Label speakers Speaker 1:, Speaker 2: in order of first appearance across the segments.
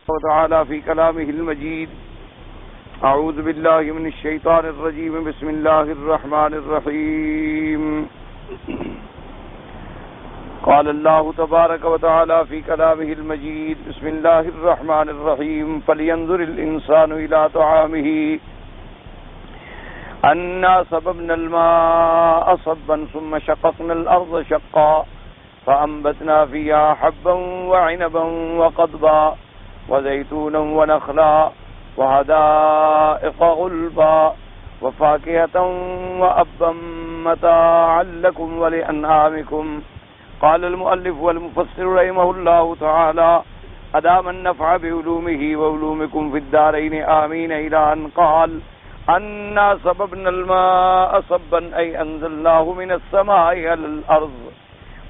Speaker 1: وتعالى في كلامه المجيد. أعوذ بالله من الشيطان الرجيم. بسم الله الرحمن الرحيم. قال الله تبارك وتعالى في كلامه المجيد. بسم الله الرحمن الرحيم. فلينظر الإنسان إلى طعامه أنا صببنا الماء صبا ثم شققنا الأرض شقا فأنبتنا فيها حبا وعنبا وقضبا وزيتونا ونخلا وحدائق غلبا وفاكهة وأبا متاعا لكم ولأنعامكم. قال المؤلف والمفسر رحمه الله تعالى أدام النفع بعلومه وعلومكم في الدارين آمين إلى أن قال أنا صببنا الماء صبا أي أنزلناه من السماء على الأرض.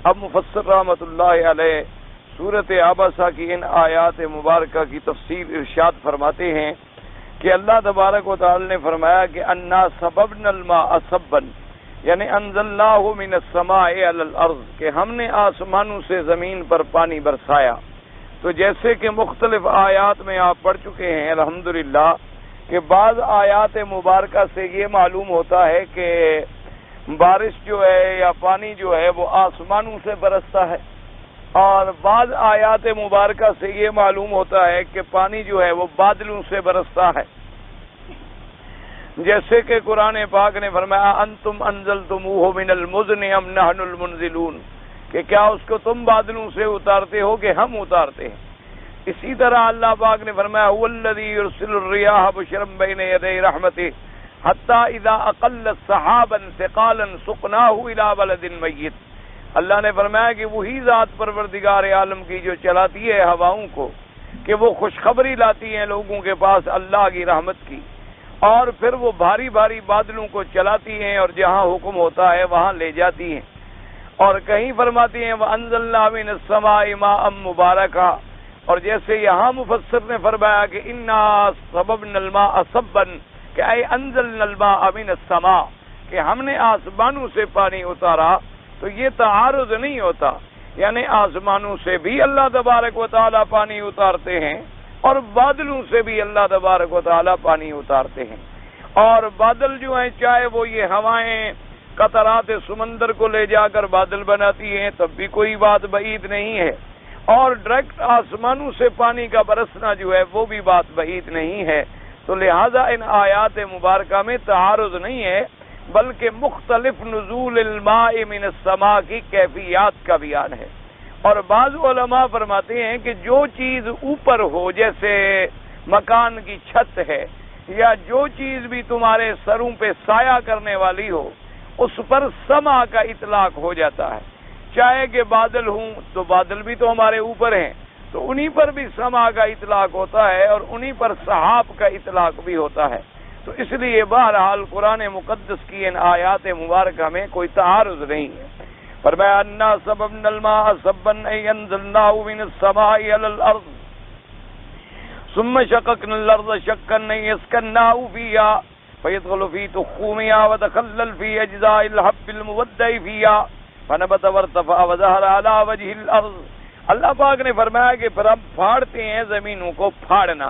Speaker 1: اب مفسر رحمۃ اللہ علیہ سورۃ عبسہ کی ان آیات مبارکہ کی تفسیر ارشاد فرماتے ہیں کہ اللہ تبارک و تعالی نے فرمایا کہ انا صببنا الماء صبا، یعنی انزلناہ من السماء علی الارض، کہ ہم نے آسمانوں سے زمین پر پانی برسایا. تو جیسے کہ مختلف آیات میں آپ پڑھ چکے ہیں الحمدللہ کہ بعض آیات مبارکہ سے یہ معلوم ہوتا ہے کہ بارش جو ہے یا پانی جو ہے وہ آسمانوں سے برستا ہے، اور بعض آیات مبارکہ سے یہ معلوم ہوتا ہے کہ پانی جو ہے وہ بادلوں سے برستا ہے. جیسے کہ قرآن پاک نے فرمایا انتم انزلتموہ من المزن ام نحن المنزلون، کہ کیا اس کو تم بادلوں سے اتارتے ہو کہ ہم اتارتے ہیں. اسی طرح اللہ پاک نے فرمایا هو الذی یرسل الرياح بشرا بین یدی رحمتہ حتی اذا اقلت سحابا ثقالا سقناہ الى بلد میت. اللہ نے فرمایا کہ وہی ذات پروردگار عالم کی جو چلاتی ہے ہواؤں کو کہ وہ خوشخبری لاتی ہیں لوگوں کے پاس اللہ کی رحمت کی، اور پھر وہ بھاری بھاری بادلوں کو چلاتی ہیں اور جہاں حکم ہوتا ہے وہاں لے جاتی ہیں. اور کہیں فرماتی ہیں وَأَنزَلْنَا مِنَ السَّمَاءِ مَاءً مُبَارَكًا، اور جیسے یہاں مفسر نے فرمایا کہ اِنَّا صَبَبْنَا الْمَاءَ صَبًّا، کہ اے انزلنا الماء من السماء، کہ ہم نے آسمانوں سے پانی اتارا. تو یہ تعارض نہیں ہوتا، یعنی آسمانوں سے بھی اللہ تبارک و تعالی پانی اتارتے ہیں اور بادلوں سے بھی اللہ تبارک و تعالی پانی اتارتے ہیں. اور بادل جو ہیں چاہے وہ یہ ہوائیں قطرات سمندر کو لے جا کر بادل بناتی ہیں تب بھی کوئی بات بعید نہیں ہے، اور ڈائریکٹ آسمانوں سے پانی کا برسنا جو ہے وہ بھی بات بعید نہیں ہے. تو لہذا ان آیات مبارکہ میں تعارض نہیں ہے، بلکہ مختلف نزول الماء من السماء کی کیفیات کا بیان ہے. اور بعض علماء فرماتے ہیں کہ جو چیز اوپر ہو جیسے مکان کی چھت ہے، یا جو چیز بھی تمہارے سروں پہ سایہ کرنے والی ہو، اس پر سما کا اطلاق ہو جاتا ہے. چاہے کہ بادل ہوں تو بادل بھی تو ہمارے اوپر ہیں، تو انہی پر بھی سما کا اطلاق ہوتا ہے اور انہی پر سحاب کا اطلاق بھی ہوتا ہے. تو اس لیے بہرحال قرآن مقدس کی ان آیات مبارکہ میں کوئی تعارض نہیں ہے. فرمایا انا صببنا الماء صبا ای انزلناہ من السماء علی الارض ثم شققنا الارض شقا ای اسکناہ فیہا فیدخل فی تخومہا وتخلل فی اجزاء الحب المودع فیہا فنبت وارتفع وظہر علی وجہ الارض. اللہ پاک نے فرمایا کہ پھر ہم پھاڑتے ہیں زمینوں کو. پھاڑنا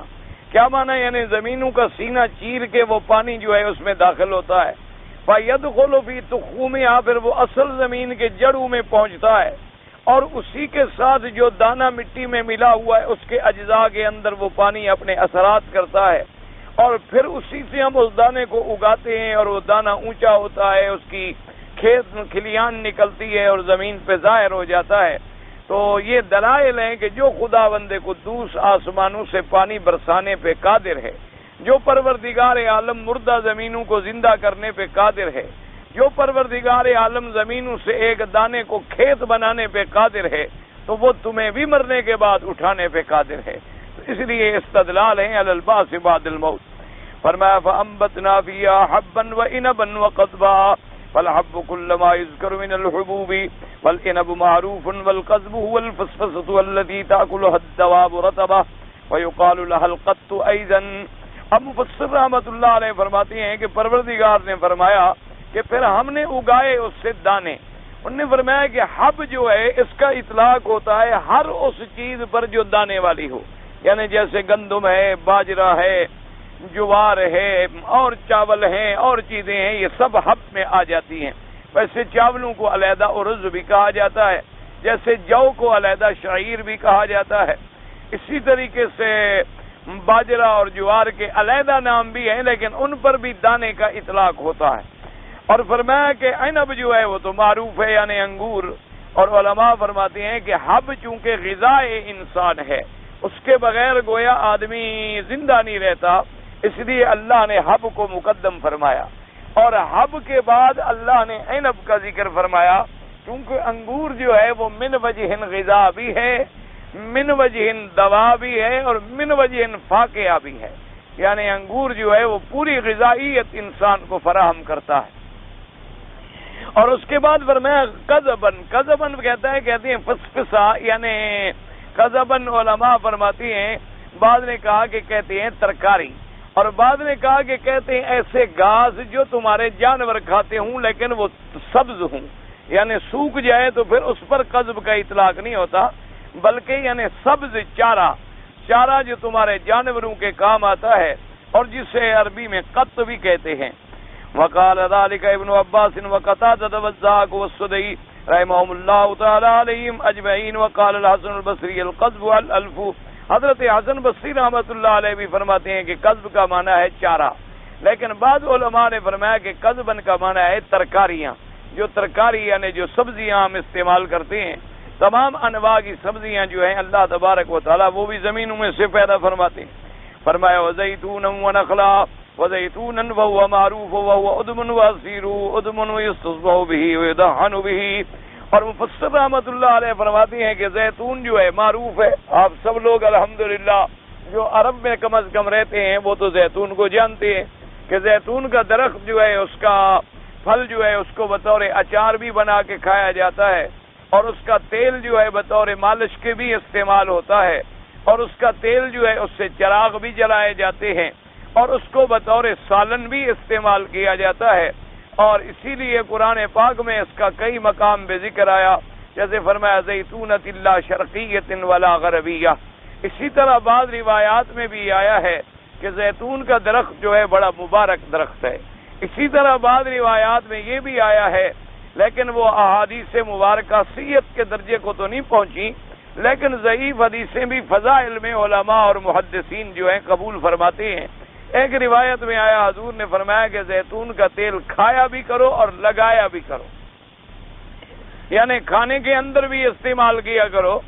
Speaker 1: کیا معنی؟ یعنی زمینوں کا سینہ چیر کے وہ پانی جو ہے اس میں داخل ہوتا ہے. فَيَدْخُلُ فِي تُخُومِهَا، پھر وہ اصل زمین کے جڑوں میں پہنچتا ہے، اور اسی کے ساتھ جو دانہ مٹی میں ملا ہوا ہے اس کے اجزاء کے اندر وہ پانی اپنے اثرات کرتا ہے، اور پھر اسی سے ہم اس دانے کو اگاتے ہیں اور وہ دانہ اونچا ہوتا ہے، اس کی کھیت کھلیان نکلتی ہے اور زمین پہ ظاہر ہو جاتا ہے. تو یہ دلائل ہیں کہ جو خداوند قدوس آسمانوں سے پانی برسانے پہ قادر ہے، جو پروردگار عالم مردہ زمینوں کو زندہ کرنے پہ قادر ہے، جو پروردگار عالم زمینوں سے ایک دانے کو کھیت بنانے پہ قادر ہے، تو وہ تمہیں بھی مرنے کے بعد اٹھانے پہ قادر ہے. تو اس لیے استدلال ہیں علی البعث بعد الموت. فرمایا فَأَنبَتْنَا فِيهَا حَبًّا وَإِنَبًا وَقَضْبًا فالحب كل ما يذكر من الحبوب والعنب معروف والقضب هو الفسفسة التي تأكلها الدواب رطبة ويقال لها القط أيضا. اب مفسر رحمۃ اللہ علیہ فرماتے ہیں کہ پروردگار نے فرمایا کہ پھر ہم نے اگائے اس سے دانے. انہوں نے فرمایا کہ حب جو ہے اس کا اطلاق ہوتا ہے ہر اس چیز پر جو دانے والی ہو، یعنی جیسے گندم ہے، باجرہ ہے، جوار ہے اور چاول ہیں اور چیزیں ہیں، یہ سب حب میں آ جاتی ہیں۔ ویسے چاولوں کو علیحدہ ارز بھی کہا جاتا ہے، جیسے جو کو علیحدہ شعیر بھی کہا جاتا ہے، اسی طریقے سے باجرہ اور جوار کے علیحدہ نام بھی ہیں، لیکن ان پر بھی دانے کا اطلاق ہوتا ہے۔ اور فرمایا کہ عنب جو ہے وہ تو معروف ہے، یعنی انگور، اور علماء فرماتے ہیں کہ حب چونکہ غذائے انسان ہے، اس کے بغیر گویا آدمی زندہ نہیں رہتا، اس لیے اللہ نے حب کو مقدم فرمایا، اور حب کے بعد اللہ نے عنب کا ذکر فرمایا، کیونکہ انگور جو ہے وہ من وجہ غذا بھی ہے، من وجہ دوا بھی ہے، اور من وجہ فاقیہ بھی ہے، یعنی انگور جو ہے وہ پوری غذائیت انسان کو فراہم کرتا ہے۔ اور اس کے بعد فرمایا قذبن، قذبن کہتے ہیں فسفسا، یعنی قذبن علماء فرماتی ہیں، بعض نے کہا کہ کہتے ہیں ترکاری، اور بعض نے کہا کہ کہتے ہیں ایسے گھاس جو تمہارے جانور کھاتے ہوں لیکن وہ سبز ہوں، یعنی سوکھ جائے تو پھر اس پر قذب کا اطلاق نہیں ہوتا، بلکہ یعنی سبز چارہ جو تمہارے جانوروں کے کام آتا ہے، اور جسے عربی میں قط بھی کہتے ہیں۔ وقال ذلك ابن عباس وقتادة والزاق والسدي رحمهم الله تعالى عليهم اجمعين، وقال الحسن البصري القذب الالف۔ حضرت حسن بصری رحمۃ اللہ علیہ بھی فرماتے ہیں کہ قذب کا معنی ہے چارہ، لیکن بعض علماء نے فرمایا کہ قذبن کا معنی ہے ترکاریاں، جو ترکاری یعنی جو سبزیاں ہم استعمال کرتے ہیں، تمام انواع کی سبزیاں جو ہیں اللہ تبارک و تعالیٰ وہ بھی زمینوں میں سے پیدا فرماتے ہیں۔ فرمایا وزیتون ونخلا وزیتونا وهو معروف وهو ادمن واسیر ادمن یستصبح به ويدهن به۔ اور مفسر رحمۃ اللہ علیہ فرماتے ہیں کہ زیتون جو ہے معروف ہے، آپ سب لوگ الحمدللہ جو عرب میں کم از کم رہتے ہیں وہ تو زیتون کو جانتے ہیں کہ زیتون کا درخت جو ہے اس کا پھل جو ہے اس کو بطور اچار بھی بنا کے کھایا جاتا ہے، اور اس کا تیل جو ہے بطور مالش کے بھی استعمال ہوتا ہے، اور اس کا تیل جو ہے اس سے چراغ بھی جلائے جاتے ہیں، اور اس کو بطور سالن بھی استعمال کیا جاتا ہے۔ اور اسی لیے قرآن پاک میں اس کا کئی مقام پہ ذکر آیا، جیسے فرمایا زیتونۃ لا شرقیۃ ولا غربیہ۔ اسی طرح بعض روایات میں بھی آیا ہے کہ زیتون کا درخت جو ہے بڑا مبارک درخت ہے۔ اسی طرح بعض روایات میں یہ بھی آیا ہے، لیکن وہ احادیث مبارکہ صحت کے درجے کو تو نہیں پہنچی، لیکن ضعیف حدیثیں بھی فضائل میں علماء اور محدثین جو ہیں قبول فرماتے ہیں۔ ایک روایت میں آیا حضور نے فرمایا کہ زیتون کا تیل کھایا بھی کرو اور لگایا بھی کرو، یعنی کھانے کے اندر بھی استعمال کیا کرو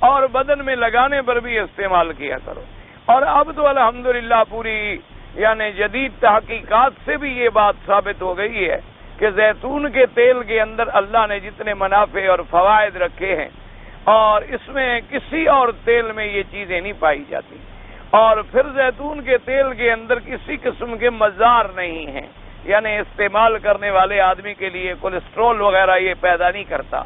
Speaker 1: اور بدن میں لگانے پر بھی استعمال کیا کرو۔ اور اب تو الحمدللہ پوری یعنی جدید تحقیقات سے بھی یہ بات ثابت ہو گئی ہے کہ زیتون کے تیل کے اندر اللہ نے جتنے منافع اور فوائد رکھے ہیں، اور اس میں کسی اور تیل میں یہ چیزیں نہیں پائی جاتی، اور پھر زیتون کے تیل کے اندر کسی قسم کے مضار نہیں ہیں، یعنی استعمال کرنے والے آدمی کے لیے کولیسٹرول وغیرہ یہ پیدا نہیں کرتا،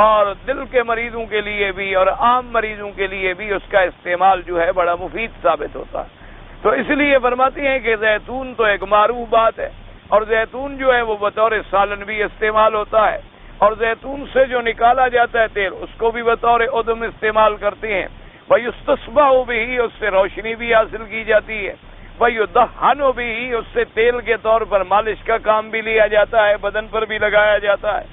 Speaker 1: اور دل کے مریضوں کے لیے بھی اور عام مریضوں کے لیے بھی اس کا استعمال جو ہے بڑا مفید ثابت ہوتا ہے۔ تو اس لیے فرماتے ہیں کہ زیتون تو ایک معروف بات ہے، اور زیتون جو ہے وہ بطور سالن بھی استعمال ہوتا ہے، اور زیتون سے جو نکالا جاتا ہے تیل اس کو بھی بطور ادم استعمال کرتے ہیں۔ وَيُسْتَصْبَحُ بِهِ، اس سے روشنی بھی حاصل کی جاتی ہے۔ وَيُدَهَّنُ بِهِ، اس سے تیل کے طور پر مالش کا کام بھی لیا جاتا ہے، بدن پر بھی لگایا جاتا ہے۔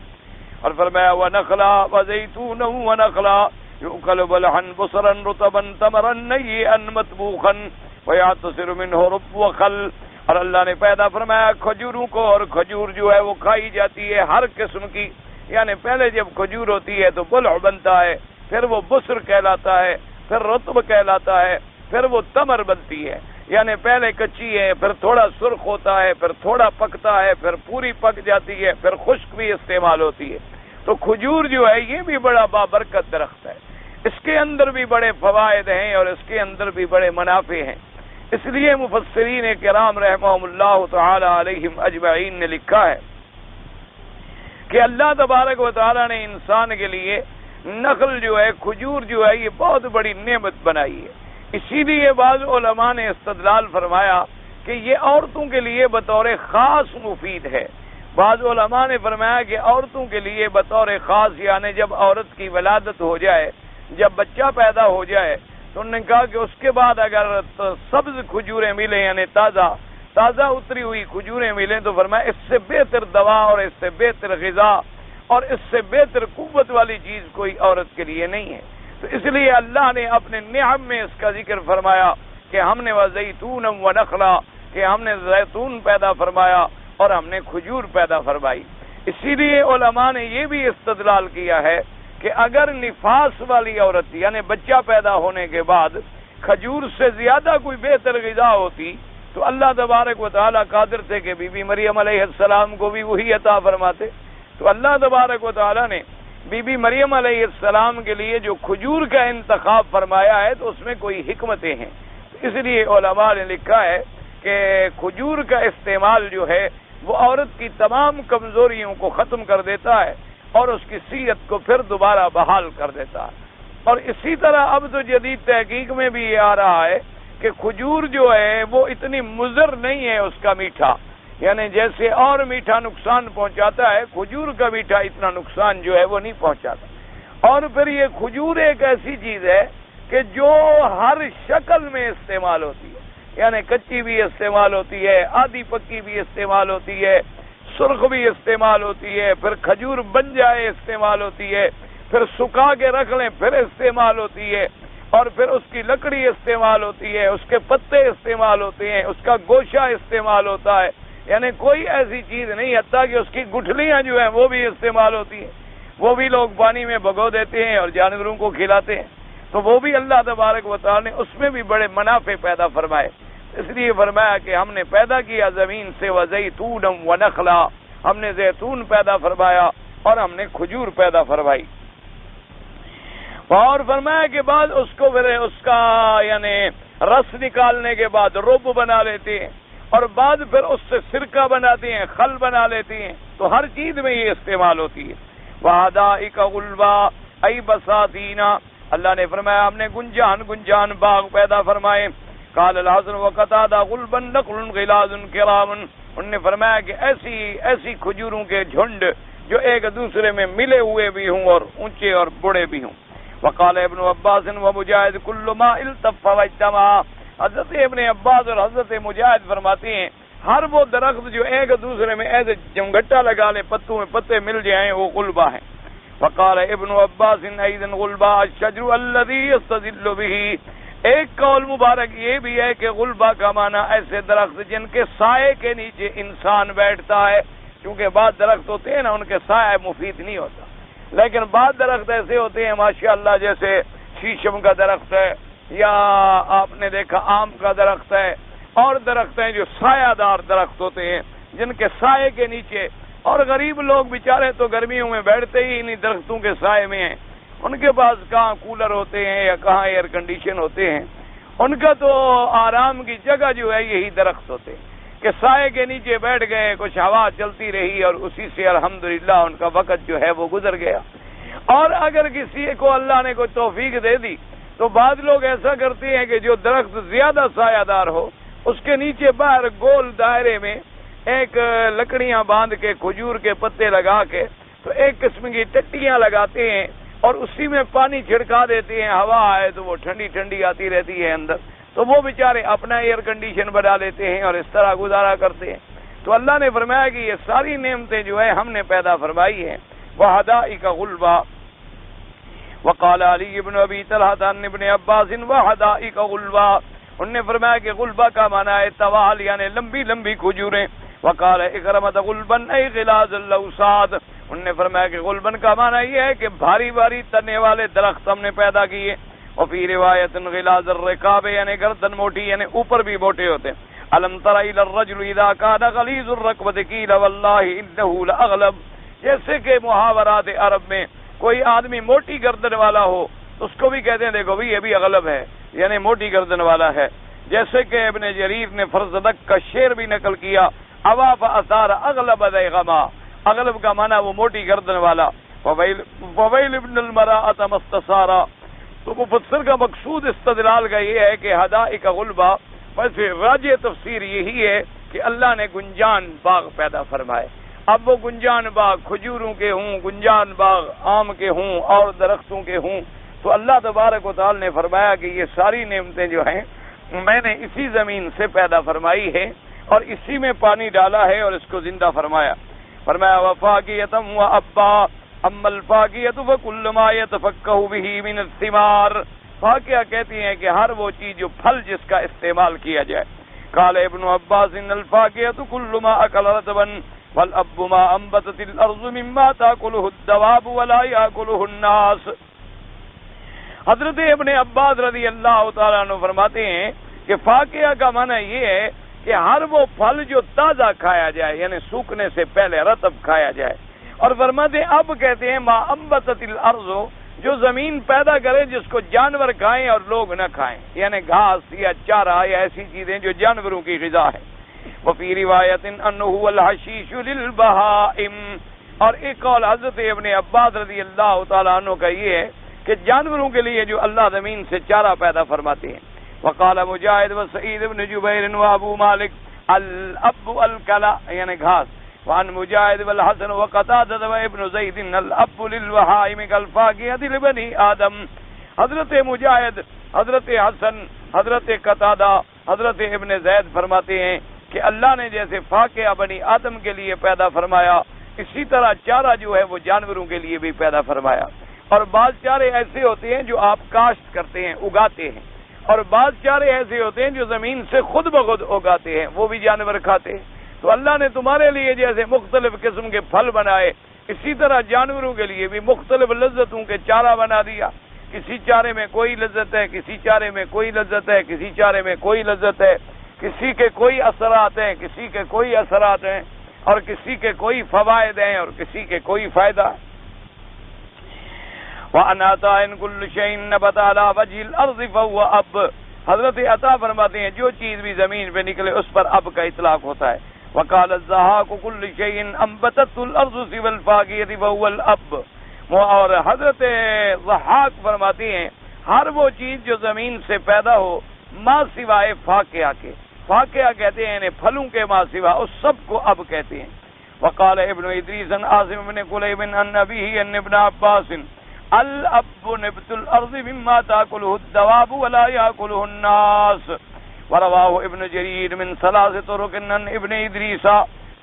Speaker 1: اور فرمایا وَنَخْلًا وَزَيْتُونًا وَنَخْلًا يُؤْكَلُ بَلْحًا بُصْرًا رُطَبًا تَمْرًا نَيِّئًا مَطْبُوخًا وَيَعْتَصِرُ مِنْهُ رُطْبٌ وَخَلٌ۔ اور اللہ نے پیدا فرمایا کھجوروں کو، اور کھجور جو ہے وہ کھائی جاتی ہے ہر قسم کی، یعنی پہلے جب کھجور ہوتی ہے تو بلح بنتا ہے، پھر وہ بصر کہلاتا ہے، پھر رطب کہلاتا ہے، پھر وہ تمر بنتی ہے، یعنی پہلے کچی ہے، پھر تھوڑا سرخ ہوتا ہے، پھر تھوڑا پکتا ہے، پھر پوری پک جاتی ہے، پھر خشک بھی استعمال ہوتی ہے۔ تو کھجور جو ہے یہ بھی بڑا بابرکت درخت ہے، اس کے اندر بھی بڑے فوائد ہیں اور اس کے اندر بھی بڑے منافع ہیں۔ اس لیے مفسرین کرام رحمہم اللہ تعالی علیہم اجمعین نے لکھا ہے کہ اللہ تبارک و تعالی نے انسان کے لیے نخل جو ہے، کھجور جو ہے، یہ بہت بڑی نعمت بنائی ہے۔ اسی لیے بعض علماء نے استدلال فرمایا کہ یہ عورتوں کے لیے بطور خاص مفید ہے۔ بعض علماء نے فرمایا کہ عورتوں کے لیے بطور خاص، یعنی جب عورت کی ولادت ہو جائے، جب بچہ پیدا ہو جائے تو انہوں نے کہا کہ اس کے بعد اگر سبز کھجوریں ملیں یعنی تازہ اتری ہوئی کھجوریں ملیں تو فرمایا اس سے بہتر دوا اور اس سے بہتر غذا اور اس سے بہتر قوت والی چیز کوئی عورت کے لیے نہیں ہے۔ تو اس لیے اللہ نے اپنے نعم میں اس کا ذکر فرمایا کہ ہم نے وزیتون ونخلا، کہ ہم نے زیتون پیدا فرمایا اور ہم نے کھجور پیدا فرمائی۔ اسی لیے علماء نے یہ بھی استدلال کیا ہے کہ اگر نفاس والی عورت یعنی بچہ پیدا ہونے کے بعد کھجور سے زیادہ کوئی بہتر غذا ہوتی تو اللہ تبارک و تعالیٰ قادر تھے کہ بی بی مریم علیہ السلام کو بھی وہی عطا فرماتے۔ تو اللہ تبارک و تعالیٰ نے بی بی مریم علیہ السلام کے لیے جو کھجور کا انتخاب فرمایا ہے تو اس میں کوئی حکمتیں ہیں۔ اس لیے علماء نے لکھا ہے کہ کھجور کا استعمال جو ہے وہ عورت کی تمام کمزوریوں کو ختم کر دیتا ہے اور اس کی صحت کو پھر دوبارہ بحال کر دیتا ہے۔ اور اسی طرح اب تو جدید تحقیق میں بھی یہ آ رہا ہے کہ کھجور جو ہے وہ اتنی مضر نہیں ہے، اس کا میٹھا یعنی جیسے اور میٹھا نقصان پہنچاتا ہے کھجور کا میٹھا اتنا نقصان جو ہے وہ نہیں پہنچاتا۔ اور پھر یہ کھجور ایک ایسی چیز ہے کہ جو ہر شکل میں استعمال ہوتی ہے، یعنی کچی بھی استعمال ہوتی ہے، آدھی پکی بھی استعمال ہوتی ہے، سرخ بھی استعمال ہوتی ہے، پھر کھجور بن جائے استعمال ہوتی ہے، پھر سکھا کے رکھ لیں پھر استعمال ہوتی ہے، اور پھر اس کی لکڑی استعمال ہوتی ہے، اس کے پتے استعمال ہوتے ہیں، اس کا گوشہ استعمال ہوتا ہے، یعنی کوئی ایسی چیز نہیں، حتیٰ کہ اس کی گٹھلیاں جو ہیں وہ بھی استعمال ہوتی ہیں، وہ بھی لوگ پانی میں بھگو دیتے ہیں اور جانوروں کو کھلاتے ہیں۔ تو وہ بھی اللہ تبارک و تعالی نے اس میں بھی بڑے منافع پیدا فرمائے۔ اس لیے فرمایا کہ ہم نے پیدا کیا زمین سے وزیتون ونخلا، ہم نے زیتون پیدا فرمایا اور ہم نے کھجور پیدا فرمائی۔ اور فرمایا کہ بعد اس کو پھر اس کا یعنی رس نکالنے کے بعد رب بنا لیتے ہیں اور بعد پھر اس سے سرکہ بناتے ہیں، خل بنا لیتے ہیں، تو ہر چیز میں یہ استعمال ہوتی ہے۔ وحدائق غلبا ای بساتینا، اللہ نے فرمایا ہم نے گنجان باغ پیدا فرمائے۔ قال الحسن وقتادہ غلبا نخل غلاظ کرام، انہوں نے فرمایا کہ ایسی کھجوروں کے جھنڈ جو ایک دوسرے میں ملے ہوئے بھی ہوں اور اونچے اور بڑے بھی ہوں۔ وقال ابن عباس ومجاہد کل ما التف واجتمع، حضرت ابن عباس اور حضرت مجاہد فرماتے ہیں ہر وہ درخت جو ایک دوسرے میں ایسے جمگٹا لگا لے، پتوں میں پتے مل جائیں، وہ غلبہ ہیں۔ وقال ابن عباس ایضا غلبہ الشجر الذي يستظل به، ایک قول مبارک یہ بھی ہے کہ غلبہ کا معنی ایسے درخت جن کے سائے کے نیچے انسان بیٹھتا ہے، کیونکہ بعض درخت ہوتے ہیں نا ان کے سائے مفید نہیں ہوتا، لیکن بعض درخت ایسے ہوتے ہیں ماشاءاللہ جیسے شیشم کا درخت ہے یا آپ نے دیکھا آم کا درخت ہے، اور درخت ہیں جو سایہ دار درخت ہوتے ہیں جن کے سائے کے نیچے، اور غریب لوگ بیچارے تو گرمیوں میں بیٹھتے ہی انہیں درختوں کے سائے میں ہیں، ان کے پاس کہاں کولر ہوتے ہیں یا کہاں ایئر کنڈیشن ہوتے ہیں، ان کا تو آرام کی جگہ جو ہے یہی درخت ہوتے ہیں کہ سائے کے نیچے بیٹھ گئے، کچھ ہوا چلتی رہی اور اسی سے الحمدللہ ان کا وقت جو ہے وہ گزر گیا۔ اور اگر کسی کو اللہ نے کوئی توفیق دے دی تو بعض لوگ ایسا کرتے ہیں کہ جو درخت زیادہ سایہ دار ہو اس کے نیچے باہر گول دائرے میں ایک لکڑیاں باندھ کے کھجور کے پتے لگا کے تو ایک قسم کی ٹٹیاں لگاتے ہیں اور اسی میں پانی چھڑکا دیتے ہیں، ہوا آئے تو وہ ٹھنڈی ٹھنڈی آتی رہتی ہے اندر، تو وہ بیچارے اپنا ایئر کنڈیشن بنا لیتے ہیں اور اس طرح گزارا کرتے ہیں۔ تو اللہ نے فرمایا کہ یہ ساری نعمتیں جو ہے ہم نے پیدا فرمائی ہیں۔ وحدائق غلبا، وقال علی بن ابی طلحہ عن ابن عباس وحدائق غلبا، انہوں نے فرمایا کہ غلبہ کا معنی ہے طوال یعنی لمبی لمبی کھجوریں۔ وقال اکرمۃ غلبا ای غلاظ الاوساد، انہوں نے فرمایا کہ غلبن کا معنی یہ ہے کہ بھاری بھاری تنے والے درخت ہم نے پیدا کیے۔ وفی روایت غلاظ الرکاب یعنی گردن موٹی یعنی اوپر بھی موٹے ہوتے ہیں۔ الم تر الی الرجل اذا كان غلیظ الرکبۃ قیل واللہ انه لاغلب، جیسے کہ محاورات عرب میں کوئی آدمی موٹی گردن والا ہو تو اس کو بھی کہتے ہیں دیکھو بھی یہ بھی اغلب ہے، یعنی موٹی گردن والا ہے۔ جیسے کہ ابن جریر نے فرزدق کا شعر بھی نقل کیا، اواف اثار اغلب ذیغما، اغلب کا معنی وہ موٹی گردن والا۔ وویل ابن المراءۃ مستثارا، تو مفسر کا مقصود استدلال کا یہ ہے کہ حدائق غلبہ، ویسے راجح تفسیر یہی ہے کہ اللہ نے گنجان باغ پیدا فرمائے۔ اب وہ گنجان باغ کھجوروں کے ہوں، گنجان باغ آم کے ہوں اور درختوں کے ہوں، تو اللہ تبارک و تعالی نے فرمایا کہ یہ ساری نعمتیں جو ہیں میں نے اسی زمین سے پیدا فرمائی ہے اور اسی میں پانی ڈالا ہے اور اس کو زندہ فرمایا. فرمایا وفاقیۃ وابا اما الفاقیۃ فکل ما یتفقہ بہ من الثمار. فاقیہ کہتی ہیں کہ ہر وہ چیز جو پھل جس کا استعمال کیا جائے. قال ابن عباس ان الفاقیۃ کل ما اکل رطبا والاب ما انبتت الارض مما تاکلہ الدواب ولا یاکلہ الناس. حضرت ابن عباس رضی اللہ تعالیٰ عنہ فرماتے ہیں کہ فاقیہ کا معنی یہ ہے کہ ہر وہ پھل جو تازہ کھایا جائے یعنی سوکھنے سے پہلے رطب کھایا جائے. اور فرماتے ہیں اب کہتے ہیں ما انبتت الارض جو زمین پیدا کرے جس کو جانور کھائیں اور لوگ نہ کھائیں یعنی گھاس یا چارہ یا ایسی چیزیں جو جانوروں کی غذا ہے. وفی روایت انہ الحشیش للبہائم. اور ایک قول حضرت ابن عباس رضی اللہ تعالیٰ عنہ کا یہ ہے کہ جانوروں کے لیے جو اللہ زمین سے چارہ پیدا فرماتے ہیں. وقال مجاہد وسعید بن جبیر وابو مالک الاب الکلا یعنی گھاس. وعن مجاہد والحسن وقتادہ وابن زید الاب للبہائم کالفاقیۃ لبنی آدم. حضرت مجاہد، حضرت حسن، حضرت قتادہ، حضرت ابن زید فرماتے ہیں کہ اللہ نے جیسے فاقیہ بنی آدم کے لیے پیدا فرمایا اسی طرح چارہ جو ہے وہ جانوروں کے لیے بھی پیدا فرمایا. اور بعض چارے ایسے ہوتے ہیں جو آپ کاشت کرتے ہیں، اگاتے ہیں، اور بعض چارے ایسے ہوتے ہیں جو زمین سے خود بخود اگاتے ہیں، وہ بھی جانور کھاتے ہیں. تو اللہ نے تمہارے لیے جیسے مختلف قسم کے پھل بنائے اسی طرح جانوروں کے لیے بھی مختلف لذتوں کے چارہ بنا دیا. کسی چارے میں کوئی لذت ہے، کسی چارے میں کوئی لذت ہے، کسی چارے میں کوئی لذت ہے، کسی کے کوئی اثرات ہیں، کسی کے کوئی اثرات ہیں، اور کسی کے کوئی فوائد ہیں اور کسی کے کوئی فائدہ. وَأَنْ عَطَاءٍ كُلُّ شَيْءٍ نَبَتَ عَلَى وَجْهِ الْأَرْضِ فَهُوَ أَبٌ. حضرت عطا فرماتے ہیں جو چیز بھی زمین پہ نکلے اس پر اب کا اطلاق ہوتا ہے. وقال الضحاك كل شيء انبتته الارض سوى الفاقية فهو الاب. اور حضرت ضحاک فرماتی ہیں ہر وہ چیز جو زمین سے پیدا ہو ما سوائے فاقیہ کے، فاقیہ کہتے ہیں پھلوں کے ما سوا، اس سب کو اب کہتے ہیں. وقال ابن ادریس عن عاصم بن قلیب عن ابیہ عن ابن عباس الاب نبت الارض مما تاکلہ الدواب ولا یاکلہ الناس. ورواه ابن جرير من ثلاث طرق عن ابن ادریس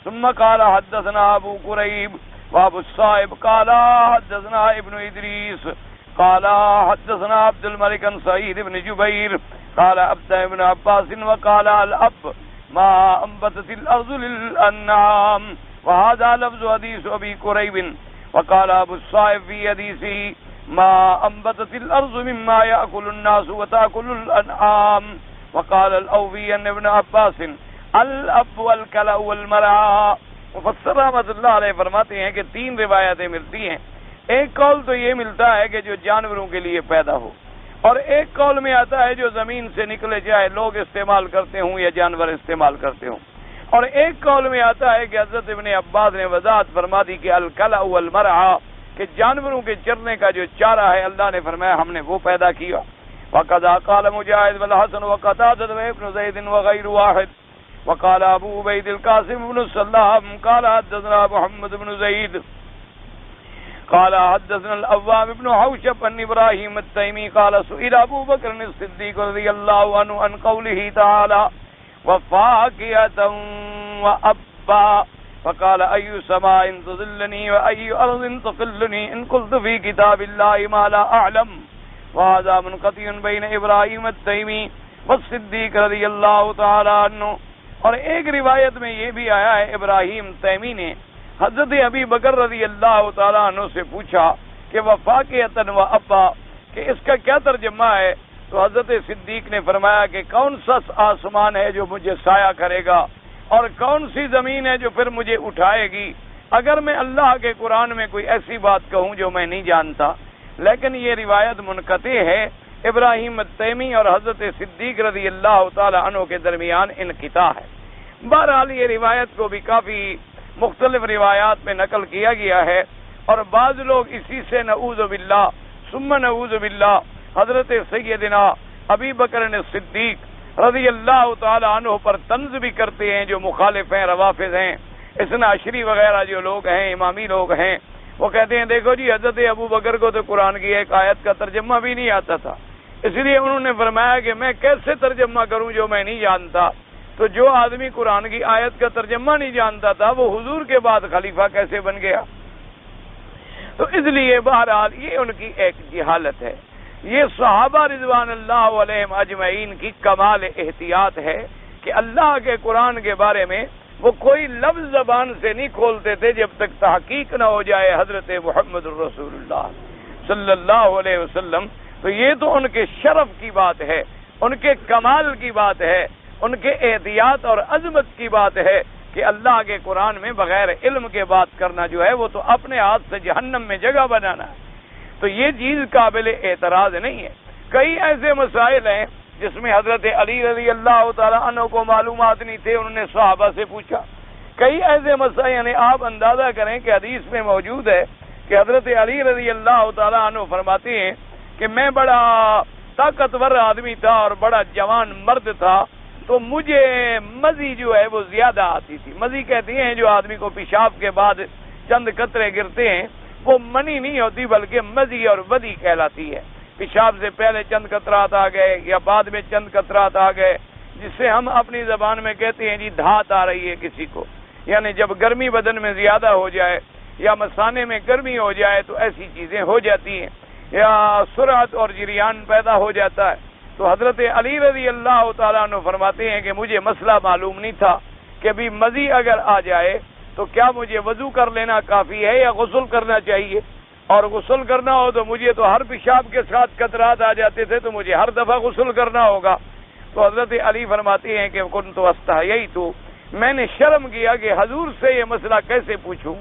Speaker 1: ثم قال حدثنا ابو قریب وابو الصائب قال حدثنا ابن ادریس قال حدثنا عبد الملك عن سعيد بن جبير قال عبد ابن عباس وقال الاب ما انبتت الارض للانعام. وهذا لفظ حديث ابي قريب. وقال ابو الصائب في حديثه ما انبتت الارض مما ياكل الناس وتاكل الانعام. وقال الاوفي عن ابن عباس الاب والكلأ والمرعى. مفسر رحمۃ اللہ علیہ فرماتے ہیں کہ تین روایتیں ملتی ہیں. ایک قول تو یہ ملتا ہے کہ جو جانوروں کے لیے پیدا ہو، اور ایک قول میں آتا ہے جو زمین سے نکلے چاہے لوگ استعمال کرتے ہوں یا جانور استعمال کرتے ہوں، اور ایک قول میں آتا ہے کہ حضرت ابن عباس نے وضاحت فرما دی کہ الکلأ والمرعى کہ جانوروں کے چرنے کا جو چارہ ہے اللہ نے فرمایا ہم نے وہ پیدا کیا. وقضى قال مجاهد والحسن وقتادة وابن زيد وغير واحد. وقال ابو عبيد القاسم بن السلام قال حدثنا محمد بن زيد قال حدثنا الأوام بن حوشب عن ابراهيم التيمي قال سئل ابو بكر الصديق رضي الله عنه عن قوله تعالى وفاكهة وأبا فقال أي سماء تظلني وأي أرض تقلني إن قلت في كتاب الله ما لا أعلم. وهذا منقطع بين ابراہیم التیمی والصدیق رضی اللہ تعالی عنہ. اور ایک روایت میں یہ بھی آیا ہے ابراہیم تیمی نے حضرت ابی بکر رضی اللہ تعالی عنہ سے پوچھا کہ وفاقیۃ و ابا کہ اس کا کیا ترجمہ ہے، تو حضرت صدیق نے فرمایا کہ کون سا آسمان ہے جو مجھے سایہ کرے گا اور کون سی زمین ہے جو پھر مجھے اٹھائے گی اگر میں اللہ کے قرآن میں کوئی ایسی بات کہوں جو میں نہیں جانتا. لیکن یہ روایت منقطع ہے. ابراہیم التیمی اور حضرت صدیق رضی اللہ تعالی عنہ کے درمیان انقطاع ہے. بہرحال یہ روایت کو بھی کافی مختلف روایات میں نقل کیا گیا ہے، اور بعض لوگ اسی سے نعوذ باللہ ثم نعوذ باللہ حضرت سیدنا ابی بکر صدیق رضی اللہ تعالی عنہ پر طنز بھی کرتے ہیں جو مخالف ہیں، روافض ہیں، اثنا عشری وغیرہ جو لوگ ہیں، امامی لوگ ہیں، وہ کہتے ہیں دیکھو جی حضرت ابو بکر کو تو قرآن کی ایک آیت کا ترجمہ بھی نہیں آتا تھا، اس لیے انہوں نے فرمایا کہ میں کیسے ترجمہ کروں جو میں نہیں جانتا. تو جو آدمی قرآن کی آیت کا ترجمہ نہیں جانتا تھا وہ حضور کے بعد خلیفہ کیسے بن گیا؟ تو اس لیے بہرحال یہ ان کی ایک جہالت ہے. یہ صحابہ رضوان اللہ علیہم اجمعین کی کمال احتیاط ہے کہ اللہ کے قرآن کے بارے میں وہ کوئی لفظ زبان سے نہیں کھولتے تھے جب تک تحقیق نہ ہو جائے حضرت محمد رسول اللہ صلی اللہ علیہ وسلم. تو یہ تو ان کے شرف کی بات ہے، ان کے کمال کی بات ہے، ان کے احتیاط اور عظمت کی بات ہے کہ اللہ کے قرآن میں بغیر علم کے بات کرنا جو ہے وہ تو اپنے ہاتھ سے جہنم میں جگہ بنانا ہے. تو یہ چیز قابل اعتراض نہیں ہے. کئی ایسے مسائل ہیں جس میں حضرت علی رضی اللہ تعالیٰ عنہ کو معلومات نہیں تھے، انہوں نے صحابہ سے پوچھا. کئی ایسے مسائل، یعنی آپ اندازہ کریں کہ حدیث میں موجود ہے کہ حضرت علی رضی اللہ تعالیٰ عنہ فرماتے ہیں کہ میں بڑا طاقتور آدمی تھا اور بڑا جوان مرد تھا، تو مجھے مزی جو ہے وہ زیادہ آتی تھی. مزی کہتی ہیں جو آدمی کو پیشاب کے بعد چند قطرے گرتے ہیں، وہ منی نہیں ہوتی بلکہ مزی اور ودی کہلاتی ہے. پیشاب سے پہلے چند قطرات آ گئے یا بعد میں چند قطرات آ گئے، جس سے ہم اپنی زبان میں کہتے ہیں جی دھات آ رہی ہے کسی کو. یعنی جب گرمی بدن میں زیادہ ہو جائے یا مثانے میں گرمی ہو جائے تو ایسی چیزیں ہو جاتی ہیں، یا سرعت اور جریان پیدا ہو جاتا ہے. تو حضرت علی رضی اللہ تعالیٰ عنہ فرماتے ہیں کہ مجھے مسئلہ معلوم نہیں تھا کہ ابھی مزی اگر آ جائے تو کیا مجھے وضو کر لینا کافی ہے یا غسل کرنا چاہیے، اور غسل کرنا ہو تو مجھے تو ہر پیشاب کے ساتھ قطرات آ جاتے تھے تو مجھے ہر دفعہ غسل کرنا ہوگا. تو حضرت علی فرماتے ہیں کہ کنت استحییت، میں نے شرم کیا کہ حضور سے یہ مسئلہ کیسے پوچھوں،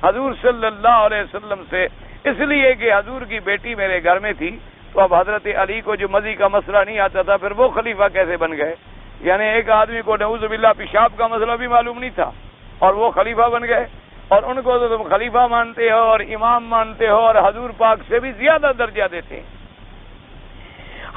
Speaker 1: حضور صلی اللہ علیہ وسلم سے، اس لیے کہ حضور کی بیٹی میرے گھر میں تھی. تو اب حضرت علی کو جو مزی کا مسئلہ نہیں آتا تھا پھر وہ خلیفہ کیسے بن گئے؟ یعنی ایک آدمی کو نعوذ باللہ پیشاب کا مسئلہ بھی معلوم نہیں تھا اور وہ خلیفہ بن گئے، اور ان کو تو تم خلیفہ مانتے ہو اور امام مانتے ہو اور حضور پاک سے بھی زیادہ درجہ دیتے ہیں.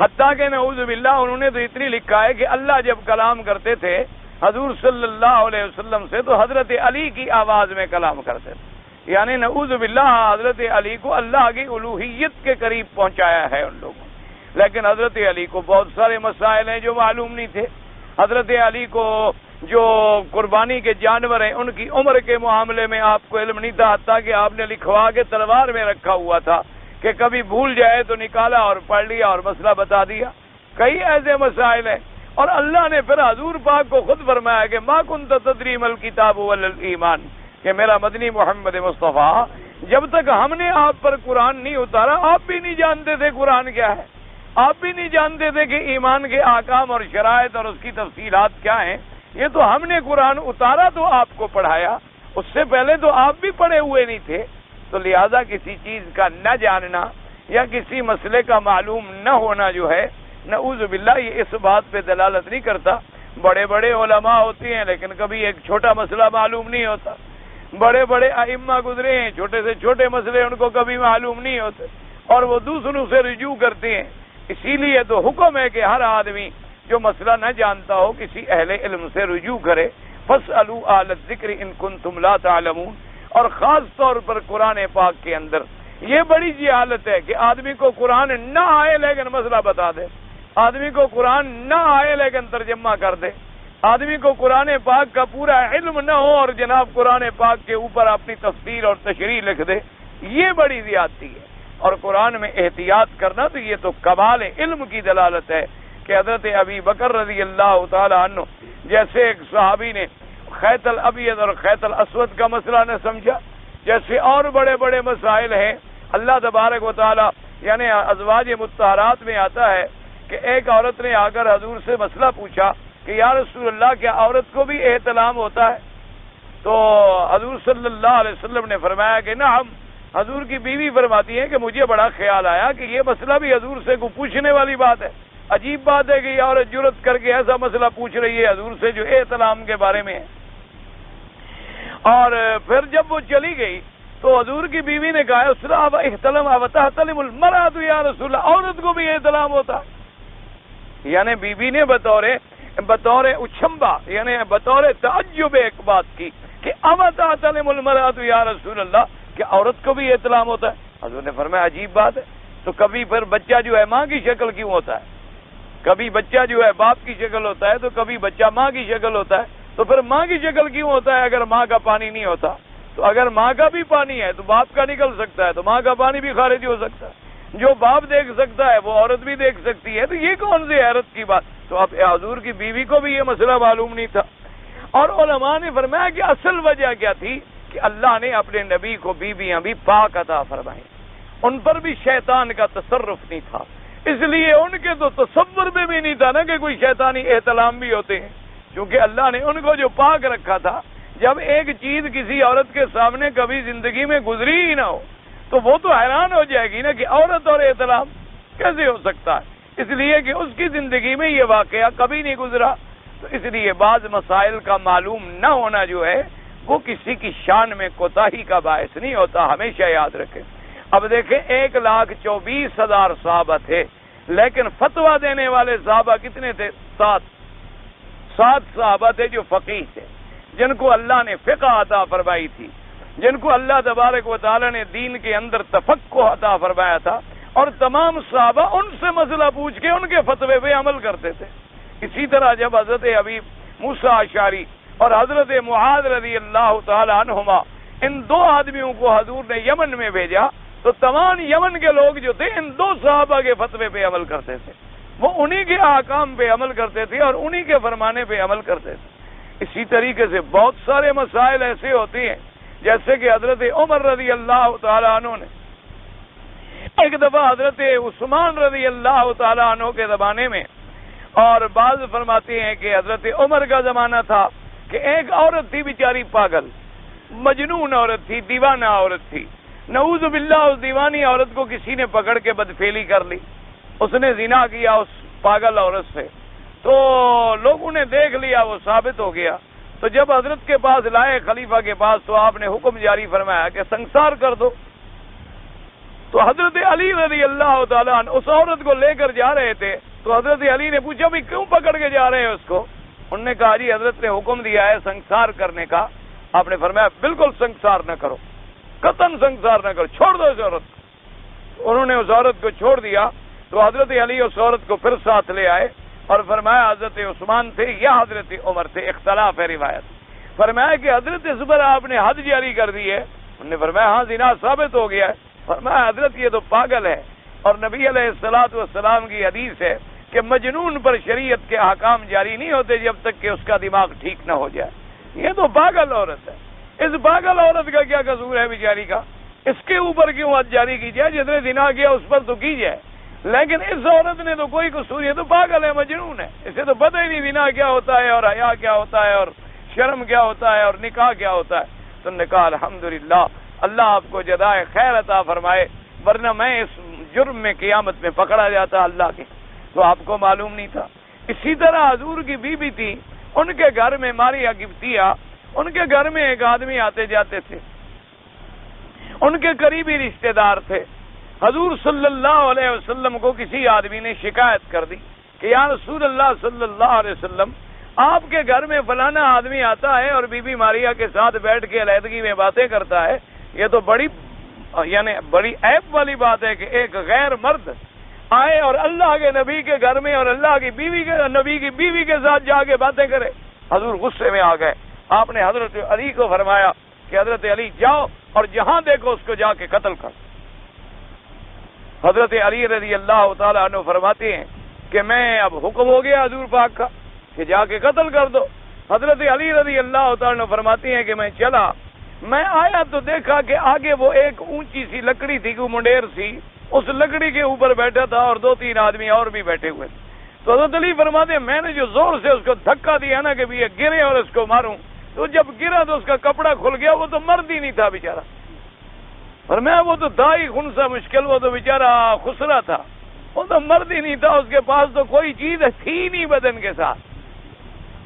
Speaker 1: حتیٰ کہ نعوذ باللہ انہوں نے تو اتنی لکھا ہے کہ اللہ جب کلام کرتے تھے حضور صلی اللہ علیہ وسلم سے تو حضرت علی کی آواز میں کلام کرتے تھے. یعنی نعوذ باللہ حضرت علی کو اللہ کی الوہیت کے قریب پہنچایا ہے ان لوگوں. لیکن حضرت علی کو بہت سارے مسائل ہیں جو معلوم نہیں تھے. حضرت علی کو جو قربانی کے جانور ہیں ان کی عمر کے معاملے میں آپ کو علم نہیں تھا، حتیٰ کہ آپ نے لکھوا کے تلوار میں رکھا ہوا تھا کہ کبھی بھول جائے تو نکالا اور پڑھ لیا اور مسئلہ بتا دیا. کئی ایسے مسائل ہیں، اور اللہ نے پھر حضور پاک کو خود فرمایا کہ ما کنت تدری ما الکتاب ولا الایمان، کہ میرا مدنی محمد مصطفیٰ جب تک ہم نے آپ پر قرآن نہیں اتارا آپ بھی نہیں جانتے تھے قرآن کیا ہے، آپ بھی نہیں جانتے تھے کہ ایمان کے احکام اور شرائط اور اس کی تفصیلات کیا ہیں. یہ تو ہم نے قرآن اتارا تو آپ کو پڑھایا، اس سے پہلے تو آپ بھی پڑھے ہوئے نہیں تھے. تو لہذا کسی چیز کا نہ جاننا یا کسی مسئلے کا معلوم نہ ہونا جو ہے نعوذ باللہ یہ اس بات پہ دلالت نہیں کرتا. بڑے بڑے علماء ہوتے ہیں لیکن کبھی ایک چھوٹا مسئلہ معلوم نہیں ہوتا. بڑے بڑے ائمہ گزرے ہیں، چھوٹے سے چھوٹے مسئلے ان کو کبھی معلوم نہیں ہوتے اور وہ دوسروں سے رجوع کرتے ہیں. اسی لیے تو حکم ہے کہ ہر آدمی جو مسئلہ نہ جانتا ہو کسی اہل علم سے رجوع کرے. فاسألوا اہل الذکر ان کنتم لا تعلمون. اور خاص طور پر قرآن پاک کے اندر یہ بڑی جہالت ہے کہ آدمی کو قرآن نہ آئے لیکن مسئلہ بتا دے، آدمی کو قرآن نہ آئے لیکن ترجمہ کر دے، آدمی کو قرآن پاک کا پورا علم نہ ہو اور جناب قرآن پاک کے اوپر اپنی تفسیر اور تشریح لکھ دے. یہ بڑی زیادتی ہے. اور قرآن میں احتیاط کرنا تو یہ تو کمال علم کی دلالت ہے کہ حضرت ابی بکر رضی اللہ تعالی عنہ جیسے ایک صحابی نے خیط الابیض اور خیط الاسود کا مسئلہ نہ سمجھا، جیسے اور بڑے بڑے مسائل ہیں. اللہ تبارک و تعالی یعنی ازواج مطہرات میں آتا ہے کہ ایک عورت نے آ کر حضور سے مسئلہ پوچھا کہ یا رسول اللہ کیا عورت کو بھی احتلام ہوتا ہے؟ تو حضور صلی اللہ علیہ وسلم نے فرمایا کہ نعم. حضور کی بیوی فرماتی ہے کہ مجھے بڑا خیال آیا کہ یہ مسئلہ بھی حضور سے کو پوچھنے والی بات ہے. عجیب بات ہے کہ یہ عورت جرت کر کے ایسا مسئلہ پوچھ رہی ہے حضور سے جو احتلام کے بارے میں ہے. اور پھر جب وہ چلی گئی تو حضور کی بیوی نے کہا اسلام احتلم وتحتلم المرأۃ یا رسول اللہ، عورت کو بھی احتلام ہوتا. یعنی بیوی نے بطور اچھمبا یعنی بطور تعجب ایک بات کی کہ اما تحتلم المرأۃ یا رسول اللہ، کہ عورت کو بھی احتلام ہوتا ہے؟ حضور نے فرمایا عجیب بات ہے، تو کبھی پھر بچہ جو ہے ماں کی شکل کیوں ہوتا ہے؟ کبھی بچہ جو ہے باپ کی شکل ہوتا ہے، تو کبھی بچہ ماں کی شکل ہوتا ہے، تو پھر ماں کی شکل کیوں ہوتا ہے اگر ماں کا پانی نہیں ہوتا؟ تو اگر ماں کا بھی پانی ہے تو باپ کا نکل سکتا ہے، تو ماں کا پانی بھی خارج ہو سکتا ہے۔ جو باپ دیکھ سکتا ہے وہ عورت بھی دیکھ سکتی ہے، تو یہ کون سی حیرت کی بات؟ تو اب حضور کی بیوی کو بھی یہ مسئلہ معلوم نہیں تھا۔ اور علماء نے فرمایا کہ اصل وجہ کیا تھی کہ اللہ نے اپنے نبی کو بیویاں بھی پاک عطا فرمائیں، ان پر بھی شیطان کا تصرف نہیں تھا، اس لیے ان کے تو تصور میں بھی نہیں تھا نا کہ کوئی شیطانی احتلام بھی ہوتے ہیں، کیونکہ اللہ نے ان کو جو پاک رکھا تھا۔ جب ایک چیز کسی عورت کے سامنے کبھی زندگی میں گزری ہی نہ ہو تو وہ تو حیران ہو جائے گی نا کہ عورت اور احتلام کیسے ہو سکتا ہے، اس لیے کہ اس کی زندگی میں یہ واقعہ کبھی نہیں گزرا۔ تو اس لیے بعض مسائل کا معلوم نہ ہونا جو ہے وہ کسی کی شان میں کوتاہی کا باعث نہیں ہوتا، ہمیشہ یاد رکھیں۔ اب دیکھیں 1,24,000 صحابہ تھے، لیکن فتویٰ دینے والے صحابہ کتنے تھے؟ 7 صحابہ تھے جو فقیہ تھے، جن کو اللہ نے فقہ عطا فرمائی تھی، جن کو اللہ تبارک و تعالی نے دین کے اندر تفقہ عطا فرمایا تھا، اور تمام صحابہ ان سے مسئلہ پوچھ کے ان کے فتوے پہ عمل کرتے تھے۔ اسی طرح جب حضرت ابی موسیٰ اشعری اور حضرت معاذ رضی اللہ تعالی عنہما ان 2 آدمیوں کو حضور نے یمن میں بھیجا، تو تمام یمن کے لوگ جو تھے ان 2 صحابہ کے فتوے پہ عمل کرتے تھے، وہ انہی کے احکام پہ عمل کرتے تھے اور انہی کے فرمانے پہ عمل کرتے تھے۔ اسی طریقے سے بہت سارے مسائل ایسے ہوتے ہیں، جیسے کہ حضرت عمر رضی اللہ تعالی عنہ نے ایک دفعہ حضرت عثمان رضی اللہ تعالی عنہ کے زمانے میں، اور بعض فرماتے ہیں کہ حضرت عمر کا زمانہ تھا، کہ ایک عورت تھی بیچاری پاگل، مجنون عورت تھی، دیوانہ عورت تھی، نعوذ باللہ اس دیوانی عورت کو کسی نے پکڑ کے بدفعلی کر لی، اس نے زنا کیا اس پاگل عورت سے، تو لوگوں نے دیکھ لیا، وہ ثابت ہو گیا۔ تو جب حضرت کے پاس لائے، خلیفہ کے پاس، تو آپ نے حکم جاری فرمایا کہ سنسار کر دو۔ تو حضرت علی رضی اللہ تعالیٰ عنہ اس عورت کو لے کر جا رہے تھے، تو حضرت علی نے پوچھا بھی کیوں پکڑ کے جا رہے ہیں اس کو؟ انہوں نے کہا جی حضرت نے حکم دیا ہے سنسار کرنے کا۔ آپ نے فرمایا بالکل سنسار نہ کرو، قطعاً سنسار نہ کرو، چھوڑ دو اس عورت کو۔ انہوں نے اس عورت کو چھوڑ دیا، تو حضرت علی اس عورت کو پھر ساتھ لے آئے اور فرمایا حضرت عثمان تھے یا حضرت عمر تھے، اختلاف ہے روایت۔ فرمایا کہ حضرت اس پر آپ نے حد جاری کر دی ہے۔ انہوں نے فرمایا ہاں زنا ثابت ہو گیا ہے۔ فرمایا حضرت یہ تو پاگل ہے، اور نبی علیہ الصلوۃ والسلام کی حدیث ہے کہ مجنون پر شریعت کے احکام جاری نہیں ہوتے جب تک کہ اس کا دماغ ٹھیک نہ ہو جائے۔ یہ تو پاگل عورت ہے، اس پاگل عورت کا کیا قصور ہے بیچاری کا؟ اس کے اوپر کیوں حد جاری کی جائے؟ جس نے زنا کیا اس پر تو کی جائے، لیکن اس عورت نے تو کوئی قصور، یہ تو پاگل ہے، مجنون ہے، اسے تو پتہ ہی نہیں زنا کیا ہوتا ہے اور حیا کیا ہوتا ہے اور شرم کیا ہوتا ہے اور نکاح کیا ہوتا ہے۔ تو نے کہا الحمدللہ، اللہ آپ کو جزائے خیر عطا فرمائے، ورنہ میں اس جرم میں قیامت میں پکڑا جاتا اللہ کے، تو آپ کو معلوم نہیں تھا۔ اسی طرح حضور کی بیوی تھی، ان کے گھر میں ماریہ قبطیہ، ان کے گھر میں ایک آدمی آتے جاتے تھے، ان کے قریبی رشتہ دار تھے۔ حضور صلی اللہ علیہ وسلم کو کسی آدمی نے شکایت کر دی کہ یا رسول اللہ صلی اللہ علیہ وسلم، آپ کے گھر میں فلانا آدمی آتا ہے اور بی بی ماریہ کے ساتھ بیٹھ کے علیحدگی میں باتیں کرتا ہے، یہ تو بڑی عیب والی بات ہے کہ ایک غیر مرد آئے اور اللہ کے نبی کے گھر میں اور اللہ کی بیوی کے نبی کی بیوی کے ساتھ جا کے باتیں کرے۔ حضور غصے میں آ گئے، آپ نے حضرت علی کو فرمایا کہ حضرت علی جاؤ اور جہاں دیکھو اس کو جا کے قتل کر۔ حضرت علی رضی اللہ تعالیٰ عنہ فرماتے ہیں کہ میں اب حکم ہو گیا حضور پاک کا کہ جا کے قتل کر دو۔ حضرت علی رضی اللہ تعالیٰ عنہ فرماتے ہیں کہ میں چلا، میں آیا تو دیکھا کہ آگے وہ ایک اونچی سی لکڑی تھی، کوئی منڈیر سی، اس لکڑی کے اوپر بیٹھا تھا اور 2-3 آدمی اور بھی بیٹھے ہوئے تھے۔ تو حضرت علی فرماتے ہیں میں نے جو زور سے اس کو دھکا دیا نا کہ بھی یہ گرے اور اس کو ماروں، تو جب گرا تو اس کا کپڑا کھل گیا، وہ تو مرد ہی نہیں تھا بیچارہ، اور میں وہ تو تھا ہی خنسا مشکل، وہ تو بیچارہ خسرا تھا، وہ تو مرد ہی نہیں تھا، اس کے پاس تو کوئی چیز تھی نہیں بدن کے ساتھ۔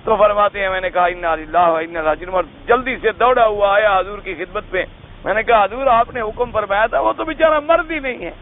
Speaker 1: تو فرماتے ہیں میں نے کہا انا للہ و انا الیہ راجعون، اور جلدی سے دوڑا ہوا آیا حضور کی خدمت پہ۔ میں نے کہا حضور آپ نے حکم فرمایا تھا، وہ تو بیچارہ مرد ہی نہیں ہے،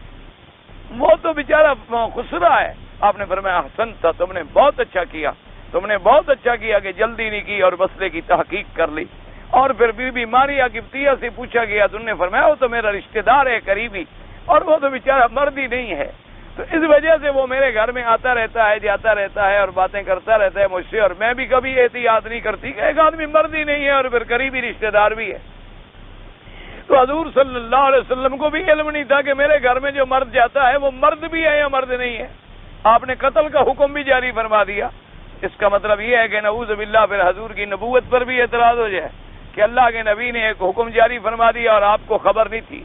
Speaker 1: وہ تو بیچارہ خسرا ہے۔ آپ نے فرمایا احسنت تھا، تم نے بہت اچھا کیا، تم نے بہت اچھا کیا کہ جلدی نہیں کی اور مسئلے کی تحقیق کر لی۔ اور پھر بی بی ماریا قبطیہ سے پوچھا گیا تو انہوں نے فرمایا وہ تو میرا رشتہ دار ہے قریبی، اور وہ تو بیچارہ مرد ہی نہیں ہے، تو اس وجہ سے وہ میرے گھر میں آتا رہتا ہے، جاتا رہتا ہے اور باتیں کرتا رہتا ہے مجھ سے، اور میں بھی کبھی احتیاط نہیں کرتی کہ ایک آدمی مرد ہی نہیں ہے اور پھر قریبی رشتہ دار بھی ہے۔ تو حضور صلی اللہ علیہ وسلم کو بھی علم نہیں تھا کہ میرے گھر میں جو مرد جاتا ہے وہ مرد بھی ہے یا مرد نہیں ہے، آپ نے قتل کا حکم بھی جاری فرما دیا۔ اس کا مطلب یہ ہے کہ نعوذ باللہ پھر حضور کی نبوت پر بھی اعتراض ہو جائے کہ اللہ کے نبی نے ایک حکم جاری فرما دیا اور آپ کو خبر نہیں تھی۔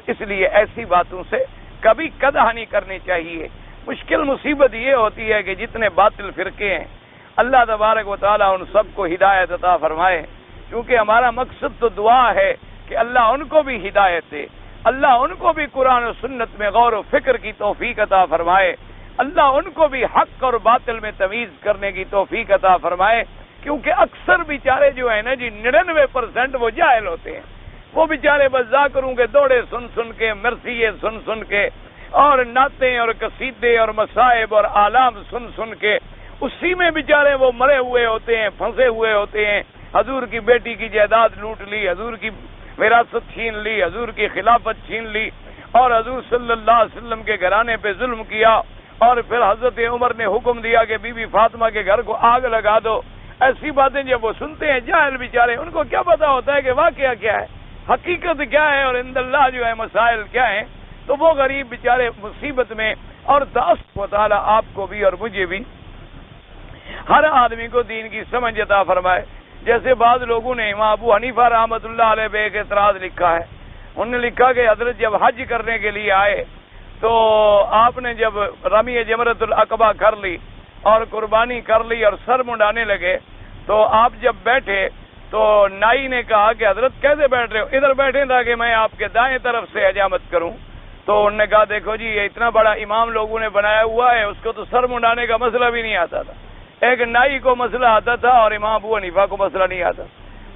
Speaker 1: اس لیے ایسی باتوں سے کبھی قدح نہیں کرنی چاہیے۔ مشکل مصیبت یہ ہوتی ہے کہ جتنے باطل فرقے ہیں اللہ تبارک و تعالیٰ ان سب کو ہدایت عطا فرمائے، کیونکہ ہمارا مقصد تو دعا ہے کہ اللہ ان کو بھی ہدایت دے، اللہ ان کو بھی قرآن و سنت میں غور و فکر کی توفیق عطا فرمائے، اللہ ان کو بھی حق اور باطل میں تمیز کرنے کی توفیق عطا فرمائے، کیونکہ اکثر بیچارے جو ہیں نا جی 99% وہ جاہل ہوتے ہیں، وہ بیچارے بس ذاکروں کے دوڑے سن سن کے، مرثیے سن سن کے، اور نعتیں اور قصیدے اور مصائب اور آلام سن سن کے اسی میں بیچارے وہ مرے ہوئے ہوتے ہیں، پھنسے ہوئے ہوتے ہیں۔ حضور کی بیٹی کی جائیداد لوٹ لی، حضور کی وراثت چھین لی، حضور کی خلافت چھین لی، اور حضور صلی اللہ علیہ وسلم کے گھرانے پہ ظلم کیا، اور پھر حضرت عمر نے حکم دیا کہ بی بی فاطمہ کے گھر کو آگ لگا دو۔ ایسی باتیں جب وہ سنتے ہیں جاہل بیچارے، ان کو کیا پتا ہوتا ہے کہ واقعہ کیا ہے، حقیقت کیا ہے، اور عند اللہ جو ہے مسائل کیا ہیں۔ تو وہ غریب بیچارے مصیبت میں، اور تاسف و تعالیٰ آپ کو بھی اور مجھے بھی ہر آدمی کو دین کی سمجھ عطا فرمائے۔ جیسے بعض لوگوں نے امام ابو حنیفہ رحمۃ اللہ علیہ پہ ایک اعتراض لکھا ہے، انہوں نے لکھا کہ حضرت جب حج کرنے کے لیے آئے تو آپ نے جب رمی جمرۃ العقبہ کر لی اور قربانی کر لی اور سر منڈانے لگے، تو آپ جب بیٹھے تو نائی نے کہا کہ حضرت کیسے بیٹھ رہے ہو، ادھر بیٹھیں تاکہ میں آپ کے دائیں طرف سے حجامت کروں۔ تو انہوں نے کہا دیکھو جی یہ اتنا بڑا امام لوگوں نے بنایا ہوا ہے، اس کو تو سر منڈانے کا مسئلہ بھی نہیں آتا تھا، ایک نائی کو مسئلہ آتا تھا اور امام ابو حنیفہ کو مسئلہ نہیں آتا۔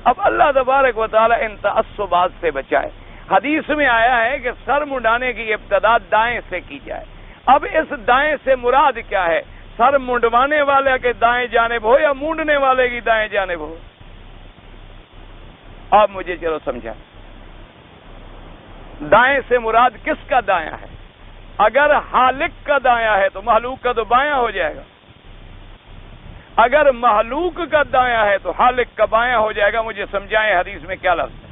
Speaker 1: اب اللہ تبارک و تعالیٰ ان تعصبات سے بچائے۔ حدیث میں آیا ہے کہ سر منڈانے کی ابتدا دائیں سے کی جائے۔ اب اس دائیں سے مراد کیا ہے؟ سر منڈوانے والے کے دائیں جانب ہو یا مونڈنے والے کی دائیں جانب ہو؟ آپ مجھے چلو سمجھائیں، دائیں سے مراد کس کا دایاں ہے؟ اگر خالق کا دایاں ہے تو محلوق کا تو بایاں ہو جائے گا، اگر محلوق کا دایاں ہے تو خالق کا بایاں ہو جائے گا۔ مجھے سمجھائیں حدیث میں کیا لفظ ہے؟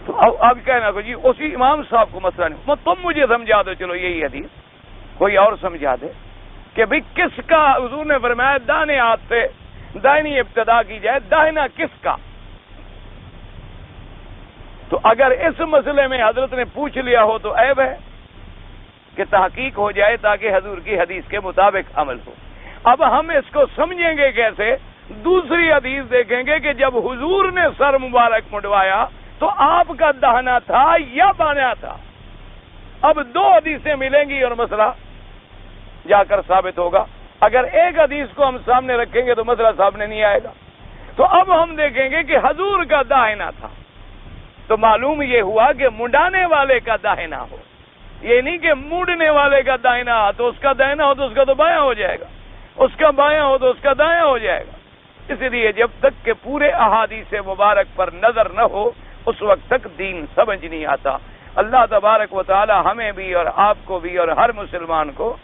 Speaker 1: تو اب کہنا کہ جی اسی امام صاحب کو مسئلہ نہیں، تم مجھے سمجھا دو، چلو یہی حدیث کوئی اور سمجھا دے کہ بھئی کس کا؟ حضور نے فرمایا دانے ہاتھ سے دائنی ابتدا کی جائے، داہنا کس کا؟ تو اگر اس مسئلے میں حضرت نے پوچھ لیا ہو تو عیب ہے کہ تحقیق ہو جائے تاکہ حضور کی حدیث کے مطابق عمل ہو۔ اب ہم اس کو سمجھیں گے کیسے؟ دوسری حدیث دیکھیں گے کہ جب حضور نے سر مبارک منڈوایا تو آپ کا دہنا تھا یا بانا تھا؟ اب دو حدیثیں ملیں گی اور مسئلہ جا کر ثابت ہوگا۔ اگر ایک حدیث کو ہم سامنے رکھیں گے تو مسئلہ سامنے نہیں آئے گا۔ تو اب ہم دیکھیں گے کہ حضور کا داہنا تھا، تو معلوم یہ ہوا کہ منڈانے والے کا داہنا ہو، یہ نہیں کہ مونڈنے والے کا داہنا، تو اس کا داہنا ہو تو اس کا تو بایاں ہو جائے گا، اس کا بایاں ہو تو اس کا دایاں ہو جائے گا۔ اس لیے جب تک کہ پورے احادیث مبارک پر نظر نہ ہو اس وقت تک دین سمجھ نہیں آتا۔ اللہ تبارک و تعالی ہمیں بھی اور آپ کو بھی اور ہر مسلمان کو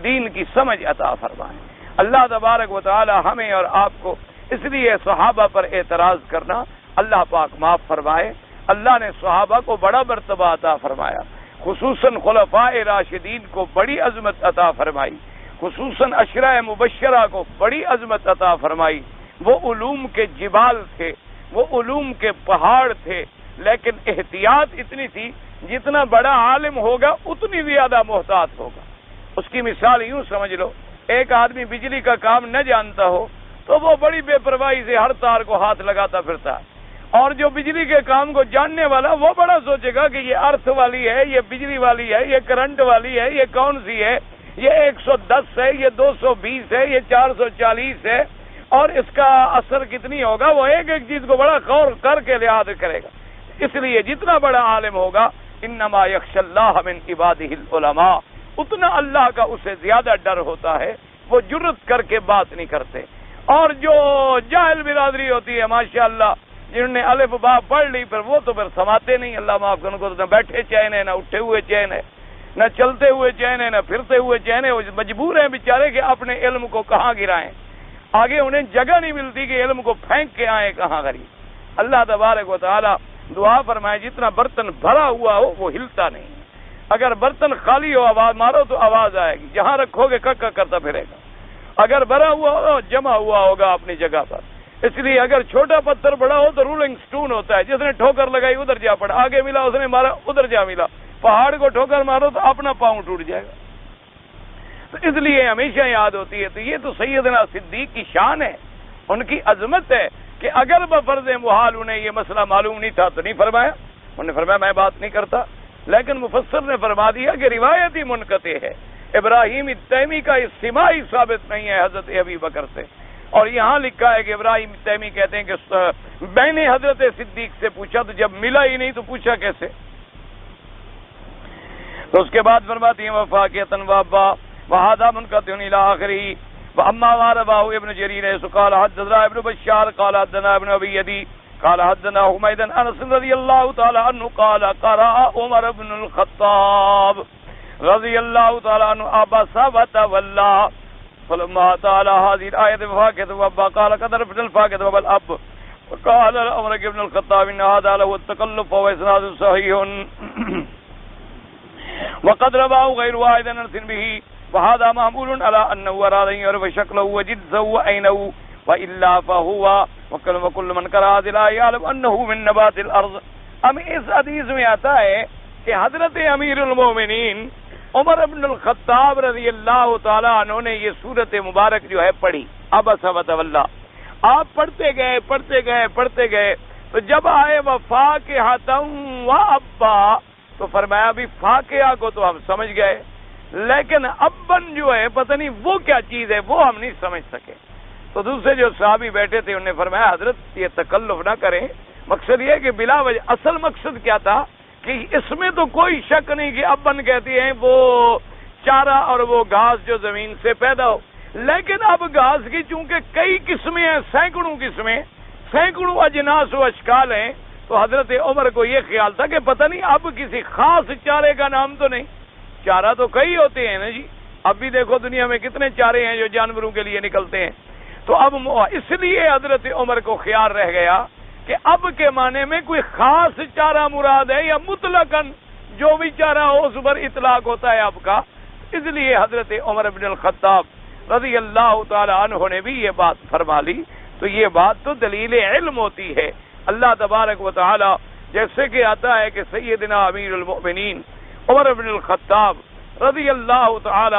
Speaker 1: دین کی سمجھ عطا فرمائے۔ اللہ تبارک و تعالی ہمیں اور آپ کو، اس لیے صحابہ پر اعتراض کرنا اللہ پاک معاف فرمائے۔ اللہ نے صحابہ کو بڑا مرتبہ عطا فرمایا، خصوصاً خلفاء راشدین کو بڑی عظمت عطا فرمائی، خصوصاً عشرہ مبشرہ کو بڑی عظمت عطا فرمائی۔ وہ علوم کے جبال تھے، وہ علوم کے پہاڑ تھے، لیکن احتیاط اتنی تھی جتنا بڑا عالم ہوگا اتنی زیادہ محتاط ہوگا۔ اس کی مثال یوں سمجھ لو، ایک آدمی بجلی کا کام نہ جانتا ہو تو وہ بڑی بے پرواہی سے ہر تار کو ہاتھ لگاتا پھرتا ہے، اور جو بجلی کے کام کو جاننے والا وہ بڑا سوچے گا کہ یہ ارتھ والی ہے، یہ بجلی والی ہے، یہ کرنٹ والی ہے، یہ کون سی ہے، یہ 110 ہے، یہ 220 ہے، یہ 440 ہے، اور اس کا اثر کتنی ہوگا، وہ ایک ایک چیز کو بڑا غور کر کے لحاظ کرے گا۔ اس لیے جتنا بڑا عالم ہوگا انما یخشی اللہ من عبادہ العلماء، اتنا اللہ کا اسے زیادہ ڈر ہوتا ہے، وہ جرت کر کے بات نہیں کرتے۔ اور جو جاہل برادری ہوتی ہے ماشاءاللہ جنہوں نے الف با پڑھ لی پھر وہ تو پھر سماتے نہیں، اللہ معاف کرنے کو، نہ بیٹھے چین ہے، نہ اٹھے ہوئے چین ہے، نہ چلتے ہوئے چین ہے، نہ پھرتے ہوئے چین ہے، وہ مجبور ہیں بیچارے کہ اپنے علم کو کہاں گرائیں، آگے انہیں جگہ نہیں ملتی کہ علم کو پھینک کے آئیں کہاں غریب۔ اللہ تبارک و تعالی دعا فرمائے جتنا برتن بھرا ہوا ہو وہ ہلتا نہیں، اگر برتن خالی ہو آواز مارو تو آواز آئے گی، جہاں رکھو گے کک کرتا پھرے گا، اگر بھرا ہوا ہو جمع ہوا ہوگا اپنی جگہ پر۔ اس لیے اگر چھوٹا پتھر بڑا ہو تو رولنگ سٹون ہوتا ہے، جس نے ٹھوکر لگائی ادھر جا پڑا، آگے ملا اس نے مارا ادھر جا ملا، پہاڑ کو ٹھوکر مارو تو اپنا پاؤں ٹوٹ جائے گا۔ تو اس لیے ہمیشہ یاد ہوتی ہے، تو یہ تو سیدنا صدیق کی شان ہے، ان کی عظمت ہے کہ اگر بفرض محال انہیں یہ مسئلہ معلوم نہیں تھا تو نہیں فرمایا، انہوں نے فرمایا میں بات نہیں کرتا، لیکن مفسر نے فرما دیا کہ روایت ہی منقطع ہے، ابراہیم تیمی کا استماع ہی ثابت نہیں ہے حضرت ابی بکر سے، اور یہاں لکھا ہے کہ ابراہیم تیمی کہتے ہیں کہ میں نے حضرت صدیق سے پوچھا تو جب ملا ہی نہیں تو پوچھا کیسے۔ تو اس کے بعد فرماتی ہیں وفاقیتن وابا وہذا منقطع الی آخری واما ما رواه ابن جرير قال حدثنا ابن بشار قال حدثنا ابن ابي يدي قال حدثنا حميد بن انس رضي الله تعالى عنه قال قرأ عمر بن الخطاب رضي الله تعالى عنه عبس وتولى فلما تعالى هذه الآية وفاقية وابا قال قد رفض الفاقية وابا الأب وقال عمر بن الخطاب إن هذا له التكلف وإسناد صحيح وقد رواه غير واحد عن انس به وهذا معمول على انه اراد ان يعرف شكله وجنسه وعينه والا فهو وكل من قرأ هذه الآية يعلم انه من نبات الارض۔ اب اس حدیث میں آتا ہے کہ حضرت امیر المومنین عمر بن الخطاب رضی اللہ تعالی عنہ نے یہ سورت مبارک جو ہے پڑھی عبس وتولی، آپ پڑھتے گئے تو جب آئے وفاقہۃ وابا تو فرمایا ابھی فاقیہ کو تو ہم سمجھ گئے لیکن ابن جو ہے پتہ نہیں وہ کیا چیز ہے وہ ہم نہیں سمجھ سکے۔ تو دوسرے جو صحابی بیٹھے تھے انہوں نے فرمایا حضرت یہ تکلف نہ کریں، مقصد یہ ہے کہ بلا وجہ، اصل مقصد کیا تھا کہ اس میں تو کوئی شک نہیں کہ ابن کہتی ہیں وہ چارہ اور وہ گھاس جو زمین سے پیدا ہو، لیکن اب گھاس کی چونکہ کئی قسمیں ہیں، سینکڑوں قسمیں، سینکڑوں اجناس و اشکال ہیں، تو حضرت عمر کو یہ خیال تھا کہ پتہ نہیں اب کسی خاص چارے کا نام تو نہیں، چارہ تو کئی ہوتے ہیں نا جی، اب بھی دیکھو دنیا میں کتنے چارے ہیں جو جانوروں کے لیے نکلتے ہیں، تو اب اس لیے حضرت عمر کو خیال رہ گیا کہ اب کے معنی میں کوئی خاص چارہ مراد ہے یا مطلقاً جو بھی چارہ ہو اس پر اطلاق ہوتا ہے آپ کا۔ اس لیے حضرت عمر بن الخطاب رضی اللہ تعالی عنہ نے بھی یہ بات فرما لی، تو یہ بات تو دلیل علم ہوتی ہے۔ اللہ تبارک و تعالی جیسے کہ آتا ہے کہ سیدنا امیر المؤمنین عمر بن الخطاب رضی اللہ تعالی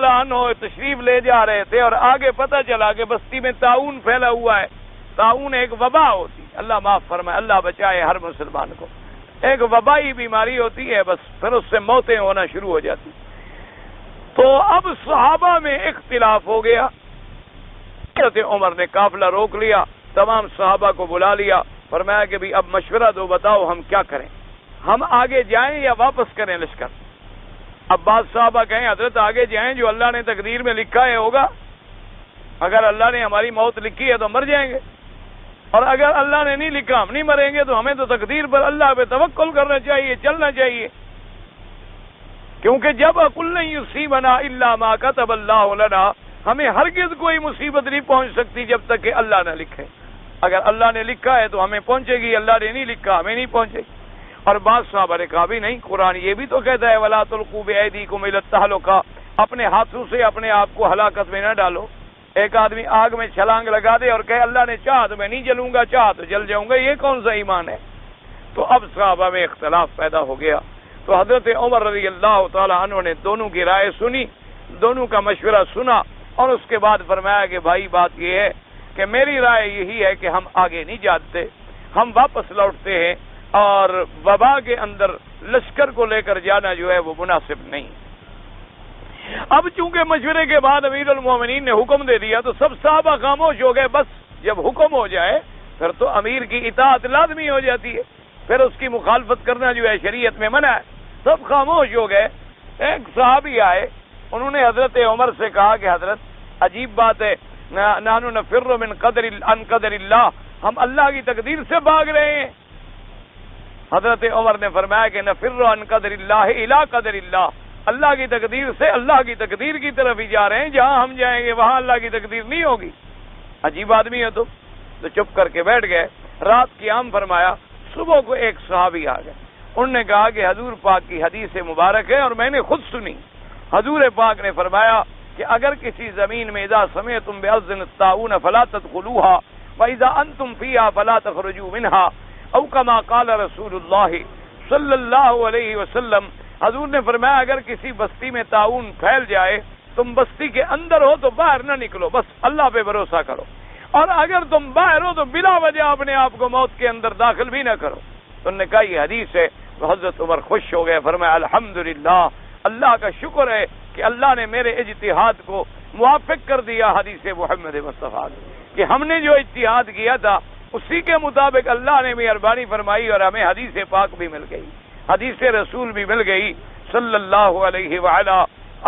Speaker 1: عنہ تشریف لے جا رہے تھے اور آگے پتہ چلا کہ بستی میں طاعون پھیلا ہوا ہے۔ طاعون ایک وبا ہوتی، اللہ معاف فرمائے، اللہ بچائے ہر مسلمان کو، ایک وبائی بیماری ہوتی ہے، بس پھر اس سے موتیں ہونا شروع ہو جاتی۔ تو اب صحابہ میں اختلاف ہو گیا، حضرت عمر نے قافلہ روک لیا، تمام صحابہ کو بلا لیا، فرمایا کہ بھی اب مشورہ دو، بتاؤ ہم کیا کریں، ہم آگے جائیں یا واپس کریں لشکر۔ اب بعض صحابہ کہیں حضرت آگے جائیں، جو اللہ نے تقدیر میں لکھا ہے ہوگا، اگر اللہ نے ہماری موت لکھی ہے تو مر جائیں گے، اور اگر اللہ نے نہیں لکھا ہم نہیں مریں گے، تو ہمیں تو تقدیر پر اللہ پہ توکل کرنا چاہیے، چلنا چاہیے، کیونکہ جب قل لن یصیبنا الا ما کتب اللہ لنا، ہمیں ہرگز کوئی مصیبت نہیں پہنچ سکتی جب تک کہ اللہ نہ لکھے، اگر اللہ نے لکھا ہے تو ہمیں پہنچے گی، اللہ نے نہیں لکھا ہمیں نہیں پہنچے گی۔ اور بعض صحابہ نے کہا بھی نہیں، قرآن یہ بھی تو کہتا ہے وَلَا تُلْقُوا بِأَيْدِيكُمْ إِلَى التَّهْلُكَةِ، اپنے ہاتھوں سے اپنے آپ کو ہلاکت میں نہ ڈالو۔ ایک آدمی آگ میں چھلانگ لگا دے اور کہے اللہ نے چاہا تو میں نہیں جلوں گا، چاہا تو جل جاؤں گا، یہ کون سا ایمان ہے؟ تو اب صحابہ میں اختلاف پیدا ہو گیا، تو حضرت عمر رضی اللہ تعالی عنہ نے دونوں کی رائے سنی، دونوں کا مشورہ سنا، اور اس کے بعد فرمایا کہ بھائی بات یہ ہے کہ میری رائے یہی ہے کہ ہم آگے نہیں جاتے، ہم واپس لوٹتے ہیں، اور وبا کے اندر لشکر کو لے کر جانا جو ہے وہ مناسب نہیں۔ اب چونکہ مشورے کے بعد امیر المومنین نے حکم دے دیا تو سب صحابہ خاموش ہو گئے، بس جب حکم ہو جائے پھر تو امیر کی اطاعت لازمی ہو جاتی ہے، پھر اس کی مخالفت کرنا جو ہے شریعت میں منع ہے۔ سب خاموش ہو گئے، ایک صحابی آئے انہوں نے حضرت عمر سے کہا کہ حضرت عجیب بات ہے، نحن نفر من عن قدر اللہ، ہم اللہ کی تقدیر سے بھاگ رہے ہیں۔ حضرت عمر نے فرمایا کہ نفر عن قدر اللہ الی قدر اللہ، اللہ کی تقدیر سے اللہ کی تقدیر کی طرف ہی جا رہے ہیں، جہاں ہم جائیں گے وہاں اللہ کی تقدیر نہیں ہوگی۔ عجیب آدمی ہے تو چپ کر کے بیٹھ گئے۔ رات قیام فرمایا، صبح کو ایک صحابی آ گئے، انہوں نے کہا کہ حضور پاک کی حدیث مبارک ہے اور میں نے خود سنی۔ حضور پاک نے فرمایا کہ اگر کسی زمین میں اذا سمعتم بأذن الطاعون فلا تدخلوها واذا انتم فيها فلا تخرجوا منها او كما قال رسول اللہ صلی اللہ علیہ وسلم، حضور نے فرمایا اگر کسی بستی میں طاعون پھیل جائے، تم بستی کے اندر ہو تو باہر نہ نکلو، بس اللہ پہ بھروسہ کرو، اور اگر تم باہر ہو تو بلا وجہ اپنے آپ کو موت کے اندر داخل بھی نہ کرو۔ تو انہوں نے کہا یہ حدیث ہے، تو حضرت عمر خوش ہو گئے، فرمایا الحمدللہ، اللہ کا شکر ہے کہ اللہ نے میرے اجتہاد کو موافق کر دیا حدیث محمد مصطفیٰ کہ ہم نے جو اجتہاد کیا تھا اسی کے مطابق اللہ نے مہربانی فرمائی اور ہمیں حدیث پاک بھی مل گئی، حدیث رسول بھی مل گئی صلی اللہ علیہ وعلی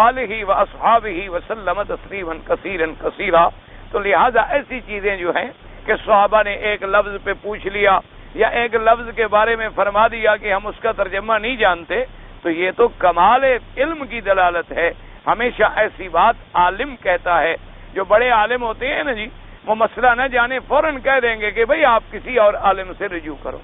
Speaker 1: آلہ واصحابہ وسلم تسلیما کثیرا کثیرا۔ تو لہذا ایسی چیزیں جو ہیں کہ صحابہ نے ایک لفظ پہ پوچھ لیا یا ایک لفظ کے بارے میں فرما دیا کہ ہم اس کا ترجمہ نہیں جانتے، تو یہ تو کمال علم کی دلالت ہے۔ ہمیشہ ایسی بات عالم کہتا ہے، جو بڑے عالم ہوتے ہیں نا جی، وہ مسئلہ نہ جانے فوراً کہہ دیں گے کہ بھئی آپ کسی اور عالم سے رجوع کرو،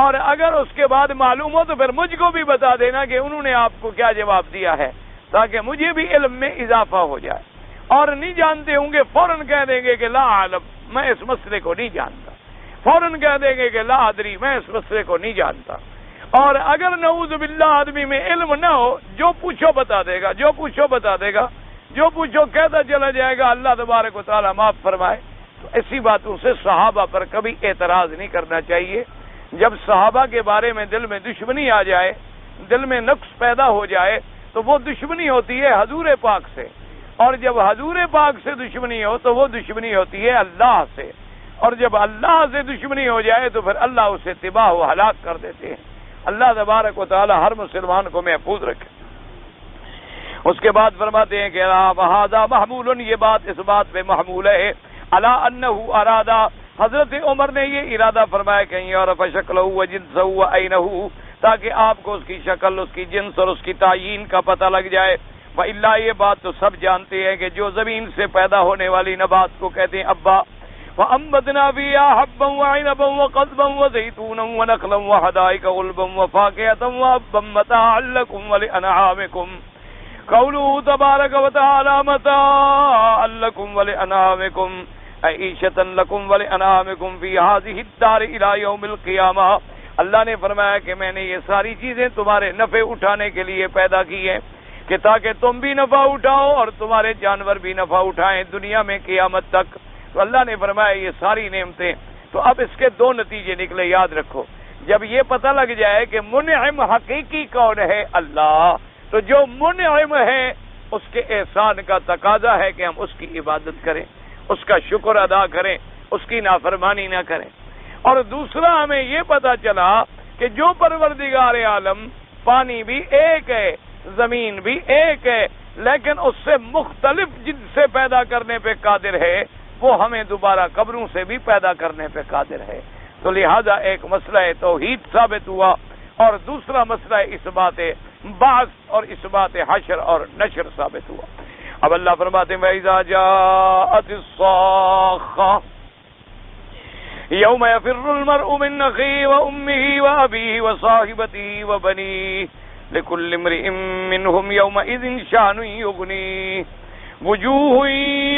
Speaker 1: اور اگر اس کے بعد معلوم ہو تو پھر مجھ کو بھی بتا دینا کہ انہوں نے آپ کو کیا جواب دیا ہے، تاکہ مجھے بھی علم میں اضافہ ہو جائے۔ اور نہیں جانتے ہوں گے فوراً کہہ دیں گے کہ لا عالم، میں اس مسئلے کو نہیں جانتا، فوراً کہہ دیں گے کہ لا ادری، میں اس مسئلے کو نہیں جانتا۔ اور اگر نعوذ باللہ آدمی میں علم نہ ہو، جو پوچھو بتا دے گا، جو پوچھو بتا دے گا، جو پوچھو کہتا چلا جائے گا، اللہ تبارک و تعالیٰ معاف فرمائے۔ تو ایسی باتوں سے صحابہ پر کبھی اعتراض نہیں کرنا چاہیے۔ جب صحابہ کے بارے میں دل میں دشمنی آ جائے، دل میں نقص پیدا ہو جائے، تو وہ دشمنی ہوتی ہے حضور پاک سے، اور جب حضور پاک سے دشمنی ہو تو وہ دشمنی ہوتی ہے اللہ سے، اور جب اللہ سے دشمنی ہو جائے تو پھر اللہ اسے تباہ و ہلاک کر دیتے ہیں۔ اللہ تبارک و تعالی ہر مسلمان کو محفوظ رکھے۔ اس کے بعد فرماتے ہیں کہ وَهَذَا مَحْمُولٌ، یہ بات اس بات پہ محمول ہے، عَلَىٰ أَنَّهُ أَرَادَ، حضرت عمر نے یہ ارادہ فرمایا کہ يَعْرَفَ شَكْلَهُ وَجِنسَهُ وَعَيْنَهُ، تاکہ آپ کو اس کی شکل، اس کی جنس اور اس کی تعیین کا پتہ لگ جائے۔ وَإِلَّا، یہ بات تو سب جانتے ہیں کہ جو زمین سے پیدا ہونے والی نبات کو کہتے ہیں ابا۔ وَأَنبَتْنَا فِيهَا حَبًّا وَعِنَبًا وَقَضْبًا وَزَيْتُونًا وَنَخْلًا وَحَدَائِقَ غُلْبًا وَفَاكِهَةً وَأَبًّا مَّتَاعًا لَّكُمْ وَلِأَنْعَامِكُمْ۔ قَوْلُهُ تَبَارَكَ وَتَعَالَىٰ مَتَاعًا لَّكُمْ وَلِأَنْعَامِكُمْ عِيشَةً لَّكُمْ وَلِأَنْعَامِكُمْ فِي هَٰذِهِ الدَّارِ إِلَىٰ يَوْمِ الْقِيَامَةِ۔ اللہ نے فرمایا کہ میں نے یہ ساری چیزیں تمہارے نفع اٹھانے کے لیے پیدا کی ہیں، کہ تاکہ تم بھی نفع اٹھاؤ اور تمہارے جانور بھی نفع اٹھائیں دنیا میں قیامت تک۔ تو اللہ نے فرمایا یہ ساری نعمتیں، تو اب اس کے دو نتیجے نکلے، یاد رکھو۔ جب یہ پتہ لگ جائے کہ منعم حقیقی کون ہے، اللہ، تو جو منعم ہے اس کے احسان کا تقاضا ہے کہ ہم اس کی عبادت کریں، اس کا شکر ادا کریں، اس کی نافرمانی نہ کریں۔ اور دوسرا ہمیں یہ پتہ چلا کہ جو پروردگار عالم، پانی بھی ایک ہے، زمین بھی ایک ہے، لیکن اس سے مختلف جن سے پیدا کرنے پہ قادر ہے، وہ ہمیں دوبارہ قبروں سے بھی پیدا کرنے پہ قادر ہے۔ تو لہذا ایک مسئلہ توحید ثابت ہوا، اور دوسرا مسئلہ اس بات بعث اور اس بات حشر اور نشر ثابت ہوا۔ اب اللہ فرماتے ہیں وَإِذَا جَاءَتِ الصَّاخَّةُ يَوْمَ يَفِرُّ الْمَرْءُ مِنْ أَخِيهِ وَأُمِّهِ وَأَبِيهِ وَصَاحِبَتِهِ وَبَنِيهِ لِكُلِّ امْرِئٍ مِّنْهُمْ يَوْمَئِذٍ شَأْنٌ يُغْنِيهِ وُجُوهٌ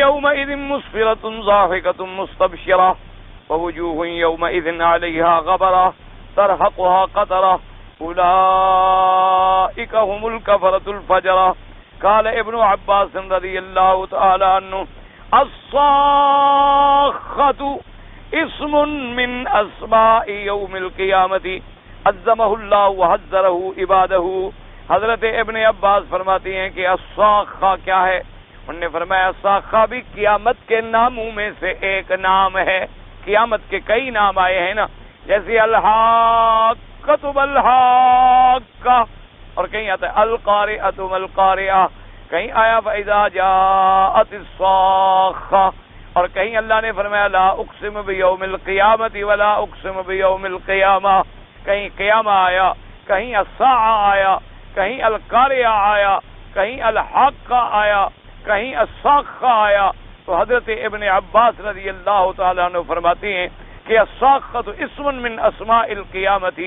Speaker 1: يَوْمَئِذٍ مُّسْفِرَةٌ ضَاحِكَةٌ مُّسْتَبْشِرَةٌ وَوُجُوهٌ يَوْمَئِذٍ عَلَيْهَا غَبَرَةٌ تَرْهَقُهَا قَتَرَةٌ أُولَٰئِكَ هُمُ الْكَفَرَةُ الْفَجَرَةُ۔ قال ابن عباس رضی اللہ تعالی عنہ الصاخة اسم من اسماء یوم القیامت عظمہ اللہ وحذرہ عبادہ۔ حضرت ابن عباس فرماتے ہیں کہ الصاخة کیا ہے؟ انہوں نے فرمایا الصاخة بھی قیامت کے ناموں میں سے ایک نام ہے۔ قیامت کے کئی نام آئے ہیں نا، جیسے الحاقۃ بالحاقۃ، اور کہیں آتا ہے القارعۃ والقارعہ، کہیں آیا فَإِذَا جَاءَتِ الصَّاخَّةُ، اور کہیں اللہ نے فرمایا لا اقسم بیوم القیامت ولا اقسم بیوم القیامہ، کہیں قیامہ آیا، کہیں الساعہ آیا، کہیں القاریہ آیا، کہیں الحاقہ آیا، کہیں الصاخہ آیا۔ تو حضرت ابن عباس رضی اللہ تعالیٰ عنہ فرماتے ہیں کہ الصاخۃ اسم من اسماء القیامت،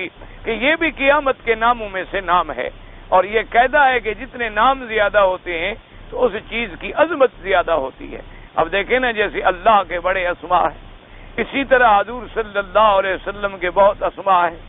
Speaker 1: کہ یہ بھی قیامت کے ناموں میں سے نام ہے، اور یہ قاعدہ ہے کہ جتنے نام زیادہ ہوتے ہیں تو اس چیز کی عظمت زیادہ ہوتی ہے۔ اب دیکھیں نا، جیسے اللہ کے بڑے اسماء ہیں، اسی طرح حضور صلی اللہ علیہ وسلم کے بہت اسماء ہیں،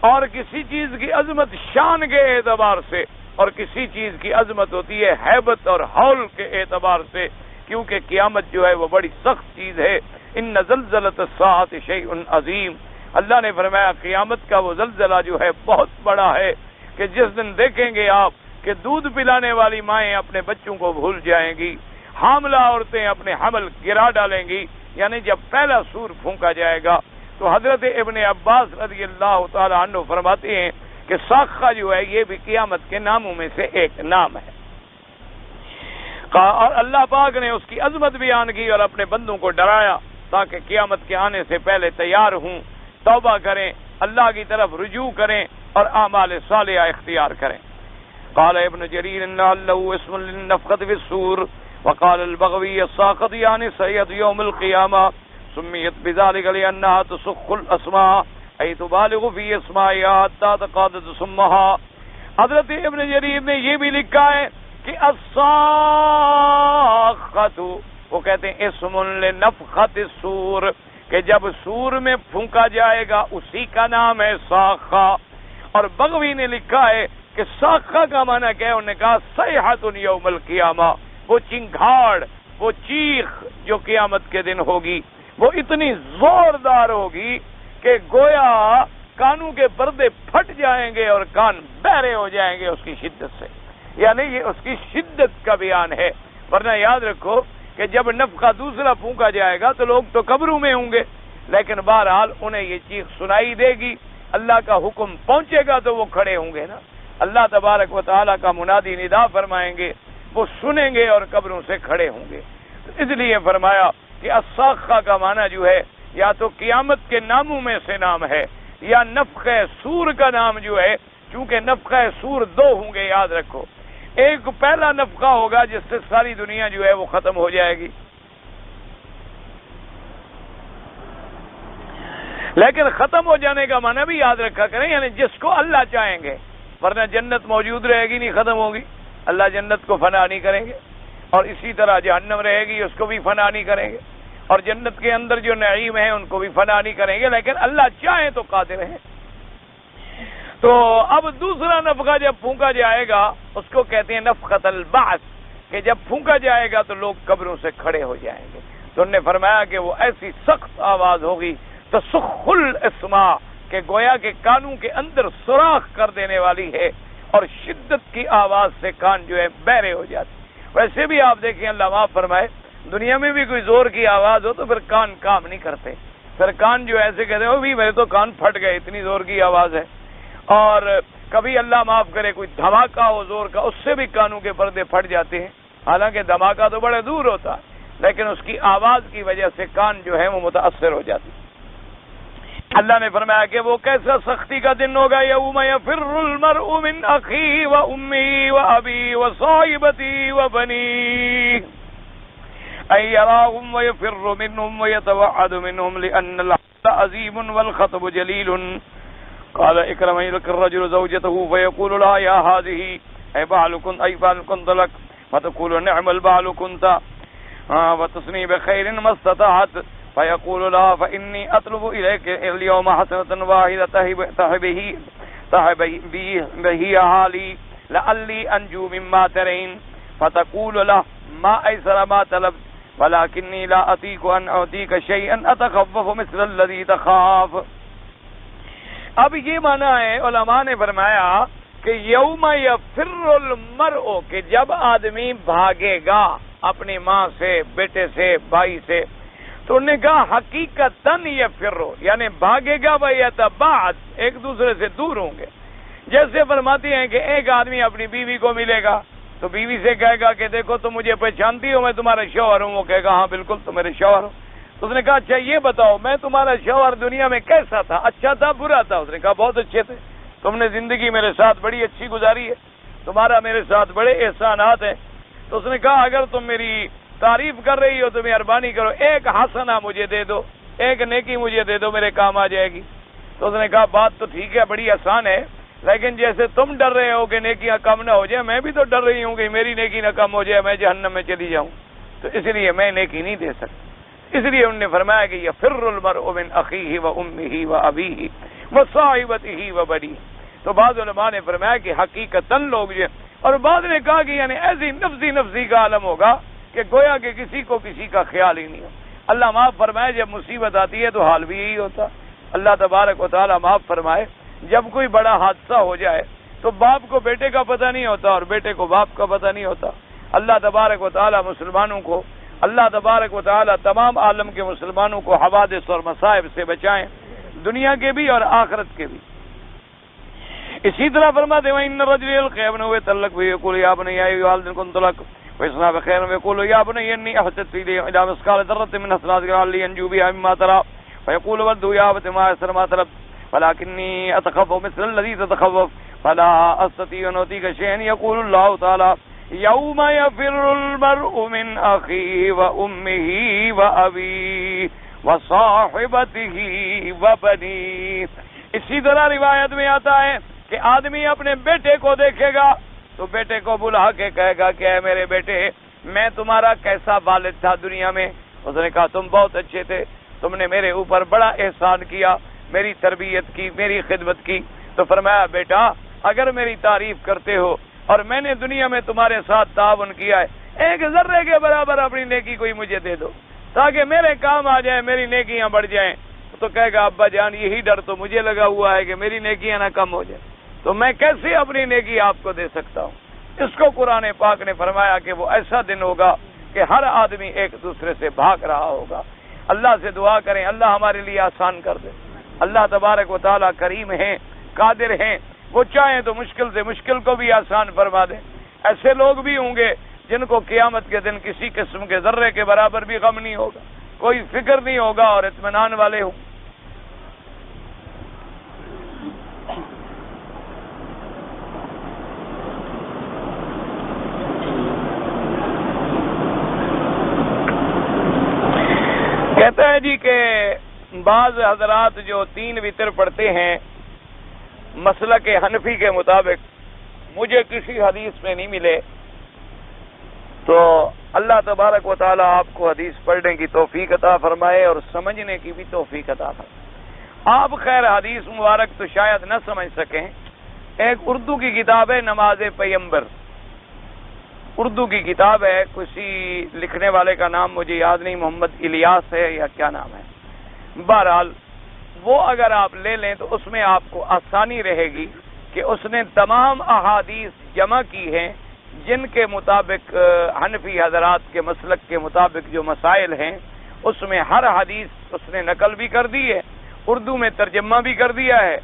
Speaker 1: اور کسی چیز کی عظمت شان کے اعتبار سے، اور کسی چیز کی عظمت ہوتی ہے ہیبت اور ہول کے اعتبار سے، کیونکہ قیامت جو ہے وہ بڑی سخت چیز ہے۔ ان زلزلۃ الساعۃ شیء عظیم، اللہ نے فرمایا قیامت کا وہ زلزلہ جو ہے بہت بڑا ہے، کہ جس دن دیکھیں گے آپ کہ دودھ پلانے والی مائیں اپنے بچوں کو بھول جائیں گی، حاملہ عورتیں اپنے حمل گرا ڈالیں گی، یعنی جب پہلا سور پھونکا جائے گا۔ تو حضرت ابن عباس رضی اللہ تعالی عنہ فرماتے ہیں کہ ساخہ جو ہے یہ بھی قیامت کے ناموں میں سے ایک نام ہے، اور اللہ پاک نے اس کی عظمت بیان کی اور اپنے بندوں کو ڈرایا تاکہ قیامت کے آنے سے پہلے تیار ہوں، توبہ کریں، اللہ کی طرف رجوع کریں اور اعمال صالحہ اختیار کریں۔ قال ابن جریر لعلہ اسم للنفخۃ فی الصور، وقال البغوی الصاخۃ یعنی صیحۃ یوم القیامہ، سمیت بذلک لأنها تسخ الاسماء ای تبالغ فی اسمائها حتی تقاضت سمها۔ حضرت ابن جریر نے یہ بھی لکھا ہے کہ الصاخۃ، وہ کہتے ہیں اسم لنفخۃ الصور، کہ جب سور میں پھونکا جائے گا اسی کا نام ہے صاخہ۔ اور بغوی نے لکھا ہے کہ صاخہ کا معنی کیا ہے، انہوں نے کہا صیحۃ یوم القیامہ، وہ چنگھاڑ، وہ چیخ جو قیامت کے دن ہوگی، وہ اتنی زوردار ہوگی کہ گویا کانوں کے پردے پھٹ جائیں گے اور کان بہرے ہو جائیں گے اس کی شدت سے، یعنی یہ اس کی شدت کا بیان ہے۔ ورنہ یاد رکھو کہ جب نفخہ دوسرا پھونکا جائے گا تو لوگ تو قبروں میں ہوں گے، لیکن بہرحال انہیں یہ چیخ سنائی دے گی، اللہ کا حکم پہنچے گا تو وہ کھڑے ہوں گے نا، اللہ تبارک و تعالیٰ کا منادی ندا فرمائیں گے، وہ سنیں گے اور قبروں سے کھڑے ہوں گے۔ اس لیے فرمایا کہ الصاخہ کا معنی جو ہے یا تو قیامت کے ناموں میں سے نام ہے، یا نفخہ سور کا نام جو ہے، چونکہ نفخہ سور دو ہوں گے یاد رکھو، ایک پہلا نفخہ ہوگا جس سے ساری دنیا جو ہے وہ ختم ہو جائے گی، لیکن ختم ہو جانے کا معنی بھی یاد رکھا کریں، یعنی جس کو اللہ چاہیں گے، ورنہ جنت موجود رہے گی نہیں ختم ہوگی، اللہ جنت کو فنا نہیں کریں گے، اور اسی طرح جہنم رہے گی اس کو بھی فنا نہیں کریں گے، اور جنت کے اندر جو نعیم ہیں ان کو بھی فنا نہیں کریں گے، لیکن اللہ چاہیں تو قادر ہے۔ تو اب دوسرا نفخہ جب پھونکا جائے گا اس کو کہتے ہیں نفخۃ البعث، کہ جب پھونکا جائے گا تو لوگ قبروں سے کھڑے ہو جائیں گے۔ تو انہوں نے فرمایا کہ وہ ایسی سخت آواز ہوگی تسخ الاسماء، کہ گویا کے کانوں کے اندر سوراخ کر دینے والی ہے، اور شدت کی آواز سے کان جو ہے بہرے ہو جاتے۔ ویسے بھی آپ دیکھیں اللہ معاف فرمائے، دنیا میں بھی کوئی زور کی آواز ہو تو پھر کان کام نہیں کرتے، پھر کان جو ایسے کہتے ہیں بھی میرے تو کان پھٹ گئے اتنی زور کی آواز ہے، اور کبھی اللہ معاف کرے کوئی دھماکہ ہو زور کا، اس سے بھی کانوں کے پردے پھٹ جاتے ہیں، حالانکہ دھماکہ تو بڑے دور ہوتا ہے لیکن اس کی آواز کی وجہ سے کان جو ہے وہ متاثر ہو جاتے ہیں۔ اللہ نے فرمایا کہ وہ کیسا سختی کا دن ہوگا، یوم یفر المرء من اخیہ و امیہ و ابیہ و صاحبتہ و بنیہ ان یراہم و یفر منہم و یتوعد منہم لأن الحق عظیم والخطب جلیل۔ قال اکرم یلقی الرجل زوجته فیقول لها یا هذه ای بعل كنت لك فتقول نعم البعل كنت وتصنی بخیر ما استطعت فيقول لها فإني أطلب إليك اليوم حسنة واحدة تهب بها لي لعلي أنجو مما ترين فتقول له ما أيسر ما طلبت ولكني لا أطيق أن أعطيك شيئا أتخفف مثل الذي تخاف۔ اب یہ معنی ہے، علماء نے فرمایا کہ یوم یفر المرء، کہ جب آدمی بھاگے گا اپنی ماں سے، بیٹے سے، بھائی سے، تو انہوں نے کہا حقیقتاً یفرو، یعنی بھاگے گا ویتبعد، ایک دوسرے سے دور ہوں گے۔ جیسے فرماتے ہیں کہ ایک آدمی اپنی بیوی کو ملے گا تو بیوی سے کہے گا کہ دیکھو تم مجھے پہچانتی ہو، میں تمہارا شوہر ہوں، وہ کہے گا ہاں بالکل تم میرے شوہر ہو۔ تو اس نے کہا اچھا یہ بتاؤ میں تمہارا شوہر دنیا میں کیسا تھا، اچھا تھا برا تھا؟ اس نے کہا بہت اچھے تھے، تم نے زندگی میرے ساتھ بڑی اچھی گزاری ہے، تمہارا میرے ساتھ بڑے احسانات ہیں۔ تو اس نے کہا اگر تم میری تعریف کر رہی ہو تو مہربانی کرو ایک حسنہ مجھے دے دو، ایک نیکی مجھے دے دو، میرے کام آ جائے گی۔ تو اس نے کہا بات تو ٹھیک ہے، بڑی آسان ہے، لیکن جیسے تم ڈر رہے ہو کہ نیکیاں کم نہ ہو جائے، میں بھی تو ڈر رہی ہوں کہ میری نیکی نہ کم ہو جائے، میں جہنم میں چلی جاؤں، تو اس لیے میں نیکی نہیں دے سکتا۔ اس لیے انہوں نے فرمایا کہ یفر المرء من اخیہ و امہ و ابیہ و صاحبتہ و بنیہ۔ تو بعض علماء نے فرمایا کہ حقیقتاً لوگ جو، اور بعض نے کہا کہ یعنی ایسی نفسی کا عالم ہوگا کہ گویا کہ کسی کو کسی کا خیال ہی نہیں ہو۔ اللہ معاف فرمائے جب مصیبت آتی ہے تو حال بھی یہی ہوتا۔ اللہ تبارک و تعالی معاف فرمائے جب کوئی بڑا حادثہ ہو جائے تو باپ کو بیٹے کا پتہ نہیں ہوتا اور بیٹے کو باپ کا پتہ نہیں ہوتا۔ اللہ تبارک و تعالی مسلمانوں کو، اللہ تبارک و تعالی تمام عالم کے مسلمانوں کو حوادث اور مصائب سے بچائیں، دنیا کے بھی اور آخرت کے بھی۔ اسی طرح فرماتے ہیں ان الرجل يلقى ابنه يتلق ويقول يا بني يا ايها الذين كنت لك ويصنع بخير ويقول يا بني اني احسست الى مثقال ذره من حسنات لعلي انجو بها مما ترى فيقول ود يا ابت ما يسر ما طلب ولكني اتخوف مثل الذي تتخوف فلا استطيع ان اؤتيك شيئا يقول الله تعالى يوم يفر المرء من اخيه وامه وابيه وصاحبته وبنيه۔ اسی طرح روایت میں آتا ہے کہ آدمی اپنے بیٹے کو دیکھے گا تو بیٹے کو بلا کے کہے گا کہ اے میرے بیٹے میں تمہارا کیسا والد تھا دنیا میں؟ اس نے کہا تم بہت اچھے تھے، تم نے میرے اوپر بڑا احسان کیا، میری تربیت کی، میری خدمت کی۔ تو فرمایا بیٹا اگر میری تعریف کرتے ہو اور میں نے دنیا میں تمہارے ساتھ تعاون کیا ہے، ایک ذرے کے برابر اپنی نیکی کوئی مجھے دے دو تاکہ میرے کام آ جائیں، میری نیکیاں بڑھ جائیں۔ تو کہے گا ابا جان یہی ڈر تو مجھے لگا ہوا ہے کہ میری نیکیاں نہ کم ہو جائیں، تو میں کیسے اپنی نیکی آپ کو دے سکتا ہوں؟ اس کو قرآن پاک نے فرمایا کہ وہ ایسا دن ہوگا کہ ہر آدمی ایک دوسرے سے بھاگ رہا ہوگا۔ اللہ سے دعا کریں اللہ ہمارے لیے آسان کر دے۔ اللہ تبارک و تعالیٰ کریم ہیں، قادر ہیں، وہ چاہیں تو مشکل سے مشکل کو بھی آسان فرما دیں۔ ایسے لوگ بھی ہوں گے جن کو قیامت کے دن کسی قسم کے ذرے کے برابر بھی غم نہیں ہوگا، کوئی فکر نہیں ہوگا اور اطمینان والے ہوں۔ کہتا ہے جی کہ بعض حضرات جو 3 وتر پڑھتے ہیں مسلک حنفی کے مطابق مجھے کسی حدیث میں نہیں ملے، تو اللہ تبارک و تعالی آپ کو حدیث پڑھنے کی توفیق عطا فرمائے اور سمجھنے کی بھی توفیق عطا فرمائے۔ آپ خیر حدیث مبارک تو شاید نہ سمجھ سکیں، ایک اردو کی کتاب ہے نماز پیمبر، اردو کی کتاب ہے، کسی لکھنے والے کا نام مجھے یاد نہیں، محمد الیاس ہے یا کیا نام ہے، بہرحال وہ اگر آپ لے لیں تو اس میں آپ کو آسانی رہے گی کہ اس نے تمام احادیث جمع کی ہیں جن کے مطابق حنفی حضرات کے مسلک کے مطابق جو مسائل ہیں اس میں ہر حدیث اس نے نقل بھی کر دی ہے، اردو میں ترجمہ بھی کر دیا ہے،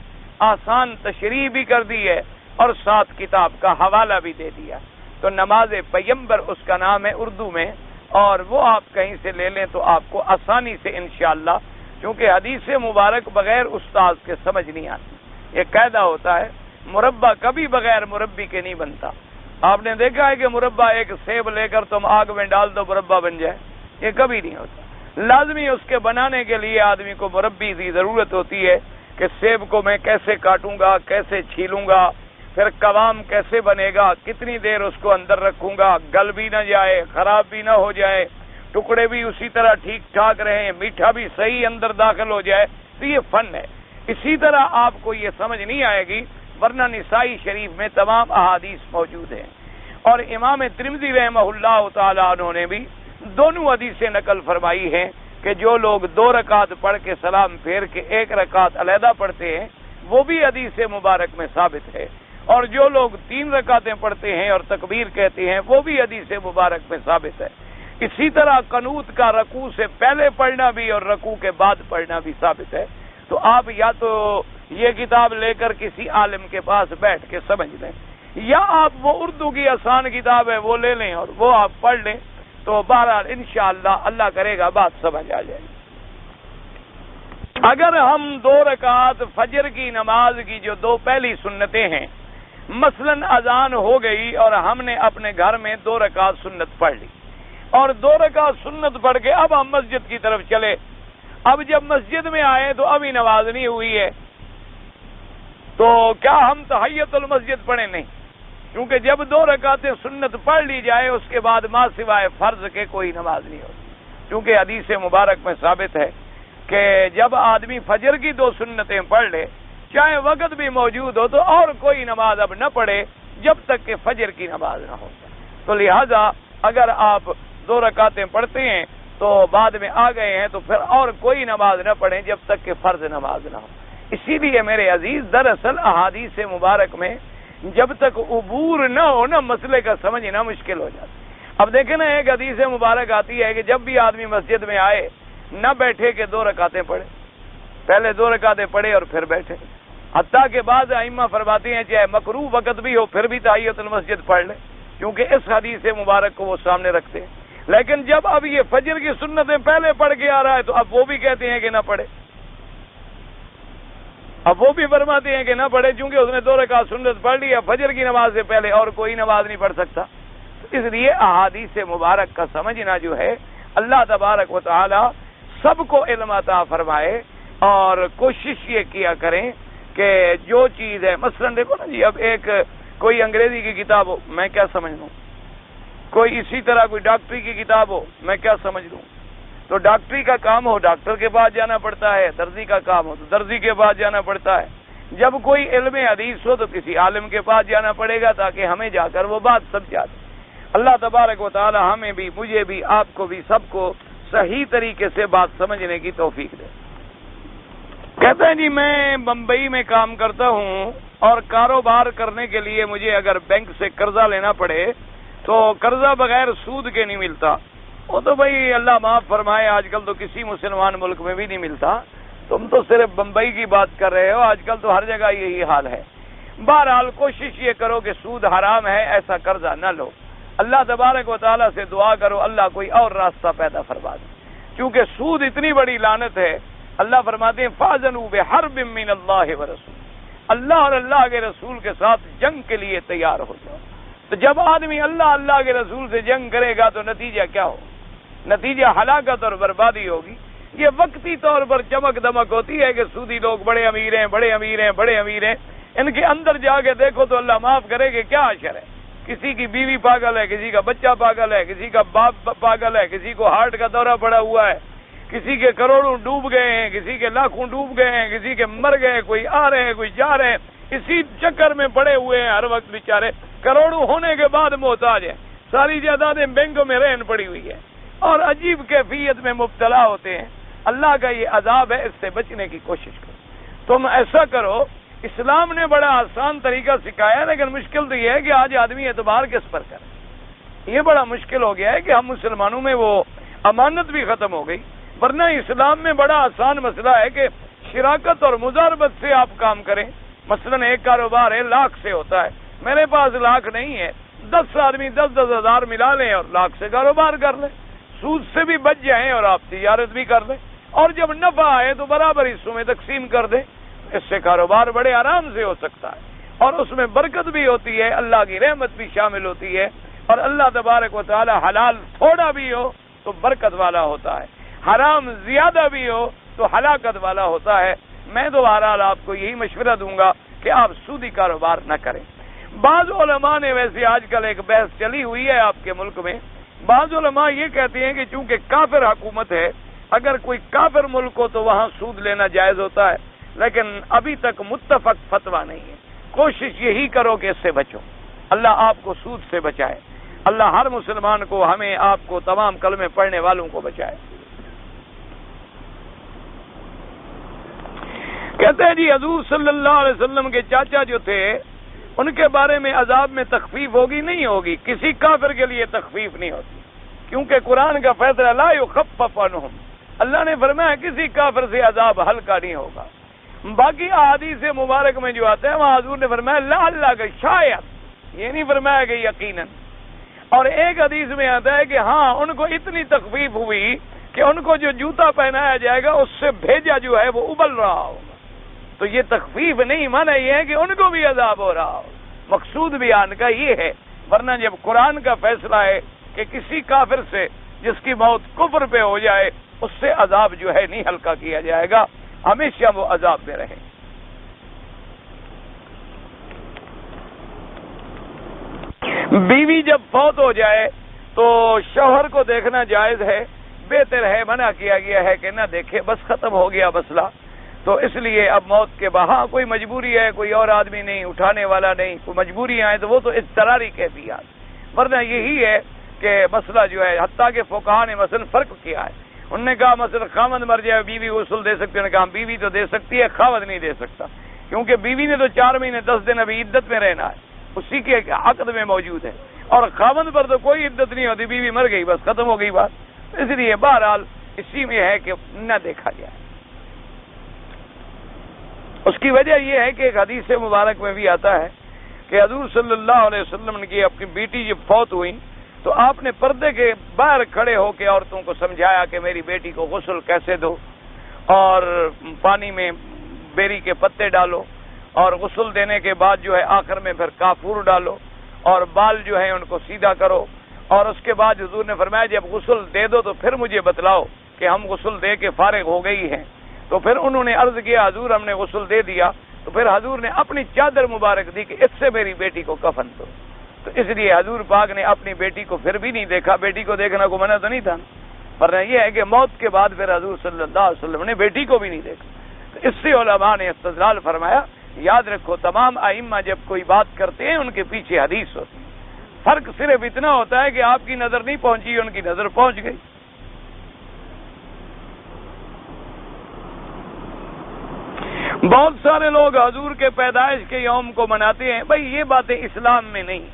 Speaker 1: آسان تشریح بھی کر دی ہے اور ساتھ کتاب کا حوالہ بھی دے دیا۔ تو نماز پیمبر اس کا نام ہے اردو میں، اور وہ آپ کہیں سے لے لیں تو آپ کو آسانی سے انشاءاللہ، کیونکہ حدیث مبارک بغیر استاذ کے سمجھ نہیں آتی۔ یہ قاعدہ ہوتا ہے مربع کبھی بغیر مربی کے نہیں بنتا۔ آپ نے دیکھا ہے کہ مربع ایک سیب لے کر تم آگ میں ڈال دو مربع بن جائے، یہ کبھی نہیں ہوتا۔ لازمی اس کے بنانے کے لیے آدمی کو مربی کی ضرورت ہوتی ہے کہ سیب کو میں کیسے کاٹوں گا، کیسے چھیلوں گا، پھر قوام کیسے بنے گا، کتنی دیر اس کو اندر رکھوں گا، گل بھی نہ جائے، خراب بھی نہ ہو جائے، ٹکڑے بھی اسی طرح ٹھیک ٹھاک رہیں، میٹھا بھی صحیح اندر داخل ہو جائے، تو یہ فن ہے۔ اسی طرح آپ کو یہ سمجھ نہیں آئے گی ورنہ نسائی شریف میں تمام احادیث موجود ہیں، اور امام ترمذی رحمہ اللہ تعالی عنہ نے بھی دونوں حدیثیں نقل فرمائی ہیں کہ جو لوگ 2 رکعت پڑھ کے سلام پھیر کے 1 رکعت علیحدہ پڑھتے ہیں وہ بھی حدیث مبارک میں ثابت ہے، اور جو لوگ 3 رکعتیں پڑھتے ہیں اور تکبیر کہتے ہیں وہ بھی حدیث مبارک میں ثابت ہے۔ اسی طرح قنوت کا رکوع سے پہلے پڑھنا بھی اور رکوع کے بعد پڑھنا بھی ثابت ہے۔ تو آپ یا تو یہ کتاب لے کر کسی عالم کے پاس بیٹھ کے سمجھ لیں، یا آپ وہ اردو کی آسان کتاب ہے وہ لے لیں اور وہ آپ پڑھ لیں، تو بہرحال انشاءاللہ اللہ کرے گا بات سمجھ آ جائے گی۔ اگر ہم 2 رکعت فجر کی نماز کی جو 2 پہلی سنتیں ہیں، مثلا اذان ہو گئی اور ہم نے اپنے گھر میں 2 رکعت سنت پڑھ لی، اور 2 رکعت سنت پڑھ کے اب ہم مسجد کی طرف چلے، اب جب مسجد میں آئے تو ابھی نماز نہیں ہوئی ہے، تو کیا ہم تحیت المسجد پڑھیں؟ نہیں، کیونکہ جب 2 رکعتیں سنت پڑھ لی جائے اس کے بعد ما سوائے فرض کے کوئی نماز نہیں ہوتی، کیونکہ حدیث مبارک میں ثابت ہے کہ جب آدمی فجر کی 2 سنتیں پڑھ لے چاہے وقت بھی موجود ہو تو اور کوئی نماز اب نہ پڑھے جب تک کہ فجر کی نماز نہ ہو۔ تو لہذا اگر آپ 2 رکعتیں پڑھتے ہیں تو بعد میں آ گئے ہیں تو پھر اور کوئی نماز نہ پڑھیں جب تک کہ فرض نماز نہ ہو۔ اسی لیے میرے عزیز دراصل احادیث مبارک میں جب تک عبور نہ ہو نا مسئلے کا سمجھنا مشکل ہو جاتا۔ اب دیکھیں نا، ایک حدیث مبارک آتی ہے کہ جب بھی آدمی مسجد میں آئے نہ بیٹھے کہ 2 رکعتیں پڑھے، پہلے 2 رکعتیں پڑھے اور پھر بیٹھے، حتیٰ کہ بعض ائمہ فرماتے ہیں چاہے مکروہ وقت بھی ہو پھر بھی تحیت المسجد پڑھ لے، کیونکہ اس حدیث مبارک کو وہ سامنے رکھتے ہیں۔ لیکن جب اب یہ فجر کی سنتیں پہلے پڑھ کے آ رہا ہے تو اب وہ بھی کہتے ہیں کہ نہ پڑھے، اب وہ بھی فرماتے ہیں کہ نہ پڑھے، چونکہ اس نے 2 رکعت سنت پڑھ لی ہے فجر کی نماز سے پہلے اور کوئی نماز نہیں پڑھ سکتا۔ اس لیے احادیث مبارک کا سمجھنا جو ہے، اللہ تبارک و تعالی سب کو علم عطا فرمائے، اور کوشش یہ کیا کریں کہ جو چیز ہے، مثلا دیکھو نا جی، اب ایک کوئی انگریزی کی کتاب ہو میں کیا سمجھ لوں، کوئی اسی طرح کوئی ڈاکٹری کی کتاب ہو میں کیا سمجھ لوں، تو ڈاکٹری کا کام ہو ڈاکٹر کے پاس جانا پڑتا ہے، درزی کا کام ہو تو درزی کے پاس جانا پڑتا ہے، جب کوئی علم حدیث ہو تو کسی عالم کے پاس جانا پڑے گا تاکہ ہمیں جا کر وہ بات سمجھا دے۔ اللہ تبارک و تعالی ہمیں بھی، مجھے بھی، آپ کو بھی، سب کو صحیح طریقے سے بات سمجھنے کی توفیق دے۔ کہتے ہیں جی میں بمبئی میں کام کرتا ہوں اور کاروبار کرنے کے لیے مجھے اگر بینک سے قرضہ لینا پڑے تو قرضہ بغیر سود کے نہیں ملتا۔ وہ تو بھائی اللہ معاف فرمائے، آج کل تو کسی مسلمان ملک میں بھی نہیں ملتا، تم تو صرف بمبئی کی بات کر رہے ہو، آج کل تو ہر جگہ یہی حال ہے۔ بہرحال کوشش یہ کرو کہ سود حرام ہے ایسا قرضہ نہ لو، اللہ تبارک و تعالیٰ سے دعا کرو اللہ کوئی اور راستہ پیدا فرما دے، کیونکہ سود اتنی بڑی لعنت ہے۔ اللہ فرماتے ہیں فَأَذَنُوا بِحَرْبٍ مِّنَ اللَّهِ وَرَسُولِهِ، اللہ اور اللہ کے رسول کے ساتھ جنگ کے لیے تیار ہو جاؤ۔ تو جب آدمی اللہ کے رسول سے جنگ کرے گا تو نتیجہ کیا ہو؟ نتیجہ ہلاکت اور بربادی ہوگی۔ یہ وقتی طور پر چمک دمک ہوتی ہے کہ سودی لوگ بڑے امیر ہیں، بڑے امیر ہیں، بڑے امیر ہیں، ان کے اندر جا کے دیکھو تو اللہ معاف کرے کہ کیا اشر ہے، کسی کی بیوی پاگل ہے، کسی کا بچہ پاگل ہے، کسی کا باپ پاگل ہے، کسی کو ہارٹ کا دورہ پڑا ہوا ہے، کسی کے کروڑوں ڈوب گئے ہیں، کسی کے لاکھوں ڈوب گئے ہیں، کسی کے مر گئے، کوئی آ رہے ہیں کوئی جا رہے ہیں، اسی چکر میں پڑے ہوئے ہیں ہر وقت بیچارے، کروڑوں ہونے کے بعد محتاج ہیں، ساری جائیدادیں بینکوں میں رہن پڑی ہوئی ہے اور عجیب کیفیت میں مبتلا ہوتے ہیں۔ اللہ کا یہ عذاب ہے، اس سے بچنے کی کوشش کرو۔ تم ایسا کرو، اسلام نے بڑا آسان طریقہ سکھایا، لیکن مشکل تو یہ ہے کہ آج آدمی اعتبار کس پر کرے، یہ بڑا مشکل ہو گیا ہے کہ ہم مسلمانوں میں وہ امانت بھی ختم ہو گئی، ورنہ اسلام میں بڑا آسان مسئلہ ہے کہ شراکت اور مضاربت سے آپ کام کریں۔ مثلا ایک کاروبار ہے لاکھ سے ہوتا ہے، میرے پاس لاکھ نہیں ہے، 10 آدمی 10-10 ہزار ملا لیں اور لاکھ سے کاروبار کر لیں، سود سے بھی بچ جائیں اور آپ تجارت بھی کر لیں، اور جب نفع آئے تو برابر حصوں میں تقسیم کر دیں، اس سے کاروبار بڑے آرام سے ہو سکتا ہے اور اس میں برکت بھی ہوتی ہے، اللہ کی رحمت بھی شامل ہوتی ہے، اور اللہ تبارک و تعالی حلال تھوڑا بھی ہو تو برکت والا ہوتا ہے، حرام زیادہ بھی ہو تو ہلاکت والا ہوتا ہے۔ میں تو بہرحال آپ کو یہی مشورہ دوں گا کہ آپ سودی کاروبار نہ کریں۔ بعض علماء نے ویسے آج کل ایک بحث چلی ہوئی ہے آپ کے ملک میں، بعض علماء یہ کہتے ہیں کہ چونکہ کافر حکومت ہے، اگر کوئی کافر ملک ہو تو وہاں سود لینا جائز ہوتا ہے، لیکن ابھی تک متفق فتویٰ نہیں ہے۔ کوشش یہی کرو کہ اس سے بچو، اللہ آپ کو سود سے بچائے، اللہ ہر مسلمان کو، ہمیں، آپ کو، تمام کلمے پڑھنے والوں کو بچائے۔ کہتے ہیں جی حضور صلی اللہ علیہ وسلم کے چاچا جو تھے ان کے بارے میں عذاب میں تخفیف ہوگی نہیں ہوگی؟ کسی کافر کے لیے تخفیف نہیں ہوتی، کیونکہ قرآن کا فیصلہ لا یخفف عنہم، اللہ نے فرمایا کسی کافر سے عذاب ہلکا نہیں ہوگا۔ باقی احادیث مبارک میں جو آتے ہیں وہاں حضور نے فرمایا لا اللہ کا یہ نہیں فرمایا کہ یقیناً. اور ایک حدیث میں آتا ہے کہ ہاں ان کو اتنی تخفیف ہوئی کہ ان کو جو جوتا پہنایا جائے گا اس سے بھیجا جو ہے وہ ابل رہا ہوگا. تو یہ تخفیف نہیں، مانا یہ ہے کہ ان کو بھی عذاب ہو رہا ہو. مقصود بیان کا یہ ہے، ورنہ جب قرآن کا فیصلہ ہے کہ کسی کافر سے جس کی موت کفر پہ ہو جائے اس سے عذاب جو ہے نہیں ہلکا کیا جائے گا، ہمیشہ وہ عذاب میں رہے. بیوی جب فوت ہو جائے تو شوہر کو دیکھنا جائز ہے، بہتر ہے، منع کیا گیا ہے کہ نہ دیکھے، بس ختم ہو گیا مسئلہ. تو اس لیے اب موت کے بعد کوئی مجبوری ہے، کوئی اور آدمی نہیں، اٹھانے والا نہیں، کوئی مجبوری آئے تو وہ تو اضطراری کیفیات. ورنہ یہی ہے کہ مسئلہ جو ہے، حتیٰ کہ فقہاء نے مثلا فرق کیا ہے. انہوں نے کہا مثلا خاوند مر جائے بیوی غسل دے سکتی ہے، انہوں نے کہا بیوی تو دے سکتی ہے، خاوند نہیں دے سکتا، کیونکہ بیوی نے تو 4 مہینے 10 دن ابھی عدت میں رہنا ہے، اسی کے عقد میں موجود ہے. اور خاوند پر تو کوئی عدت نہیں ہوتی، بیوی مر گئی بس ختم ہو گئی بات. اس لیے بہرحال اسی میں ہے کہ نہ دیکھا جائے. اس کی وجہ یہ ہے کہ ایک حدیث مبارک میں بھی آتا ہے کہ حضور صلی اللہ علیہ وسلم نے اپنی بیٹی جب فوت ہوئی تو آپ نے پردے کے باہر کھڑے ہو کے عورتوں کو سمجھایا کہ میری بیٹی کو غسل کیسے دو، اور پانی میں بیری کے پتے ڈالو، اور غسل دینے کے بعد جو ہے آخر میں پھر کافور ڈالو، اور بال جو ہے ان کو سیدھا کرو. اور اس کے بعد حضور نے فرمایا جب غسل دے دو تو پھر مجھے بتلاؤ کہ ہم غسل دے کے فارغ ہو گئی ہیں. تو پھر انہوں نے عرض کیا حضور ہم نے غسل دے دیا. تو پھر حضور نے اپنی چادر مبارک دی کہ اس سے میری بیٹی کو کفن دو. تو اس لیے حضور پاک نے اپنی بیٹی کو پھر بھی نہیں دیکھا. بیٹی کو دیکھنا کو منع تو نہیں تھا، پر یہ ہے کہ موت کے بعد پھر حضور صلی اللہ علیہ وسلم نے بیٹی کو بھی نہیں دیکھا. تو اس سے علماء نے استدلال فرمایا، یاد رکھو تمام ائمہ جب کوئی بات کرتے ہیں ان کے پیچھے حدیث ہوتی ہے. فرق صرف اتنا ہوتا ہے کہ آپ کی نظر نہیں پہنچی، ان کی نظر پہنچ گئی. بہت سارے لوگ حضور کے پیدائش کے یوم کو مناتے ہیں. بھائی یہ باتیں اسلام میں نہیں.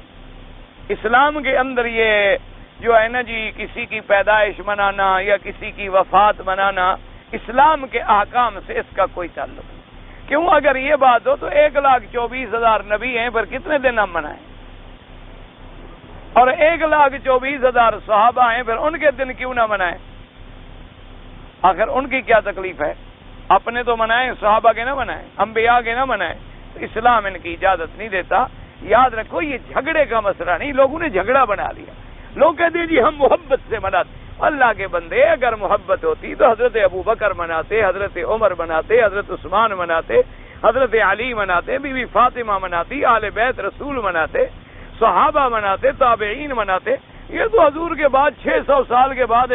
Speaker 1: اسلام کے اندر یہ جو ہے نا جی کسی کی پیدائش منانا یا کسی کی وفات منانا اسلام کے احکام سے اس کا کوئی تعلق نہیں. کیوں؟ اگر یہ بات ہو تو 1,24,000 نبی ہیں، پر کتنے دن ہم منائیں؟ اور 1,24,000 صحابہ ہیں، پھر ان کے دن کیوں نہ منائیں؟ آخر ان کی کیا تکلیف ہے؟ اپنے تو منائیں، صحابہ کے نہ منائیں، انبیاء کے نہ منائیں. تو اسلام ان کی اجازت نہیں دیتا. یاد رکھو یہ جھگڑے کا مسئلہ نہیں، لوگوں نے جھگڑا بنا لیا. لوگ کہتے ہیں جی ہم محبت سے مناتے. اللہ کے بندے اگر محبت ہوتی تو حضرت ابو بکر مناتے، حضرت عمر مناتے، حضرت عثمان مناتے، حضرت علی مناتے، بی بی فاطمہ مناتی، آل بیت رسول مناتے، صحابہ مناتے، تابعین مناتے. یہ تو حضور کے بعد 600 سال کے بعد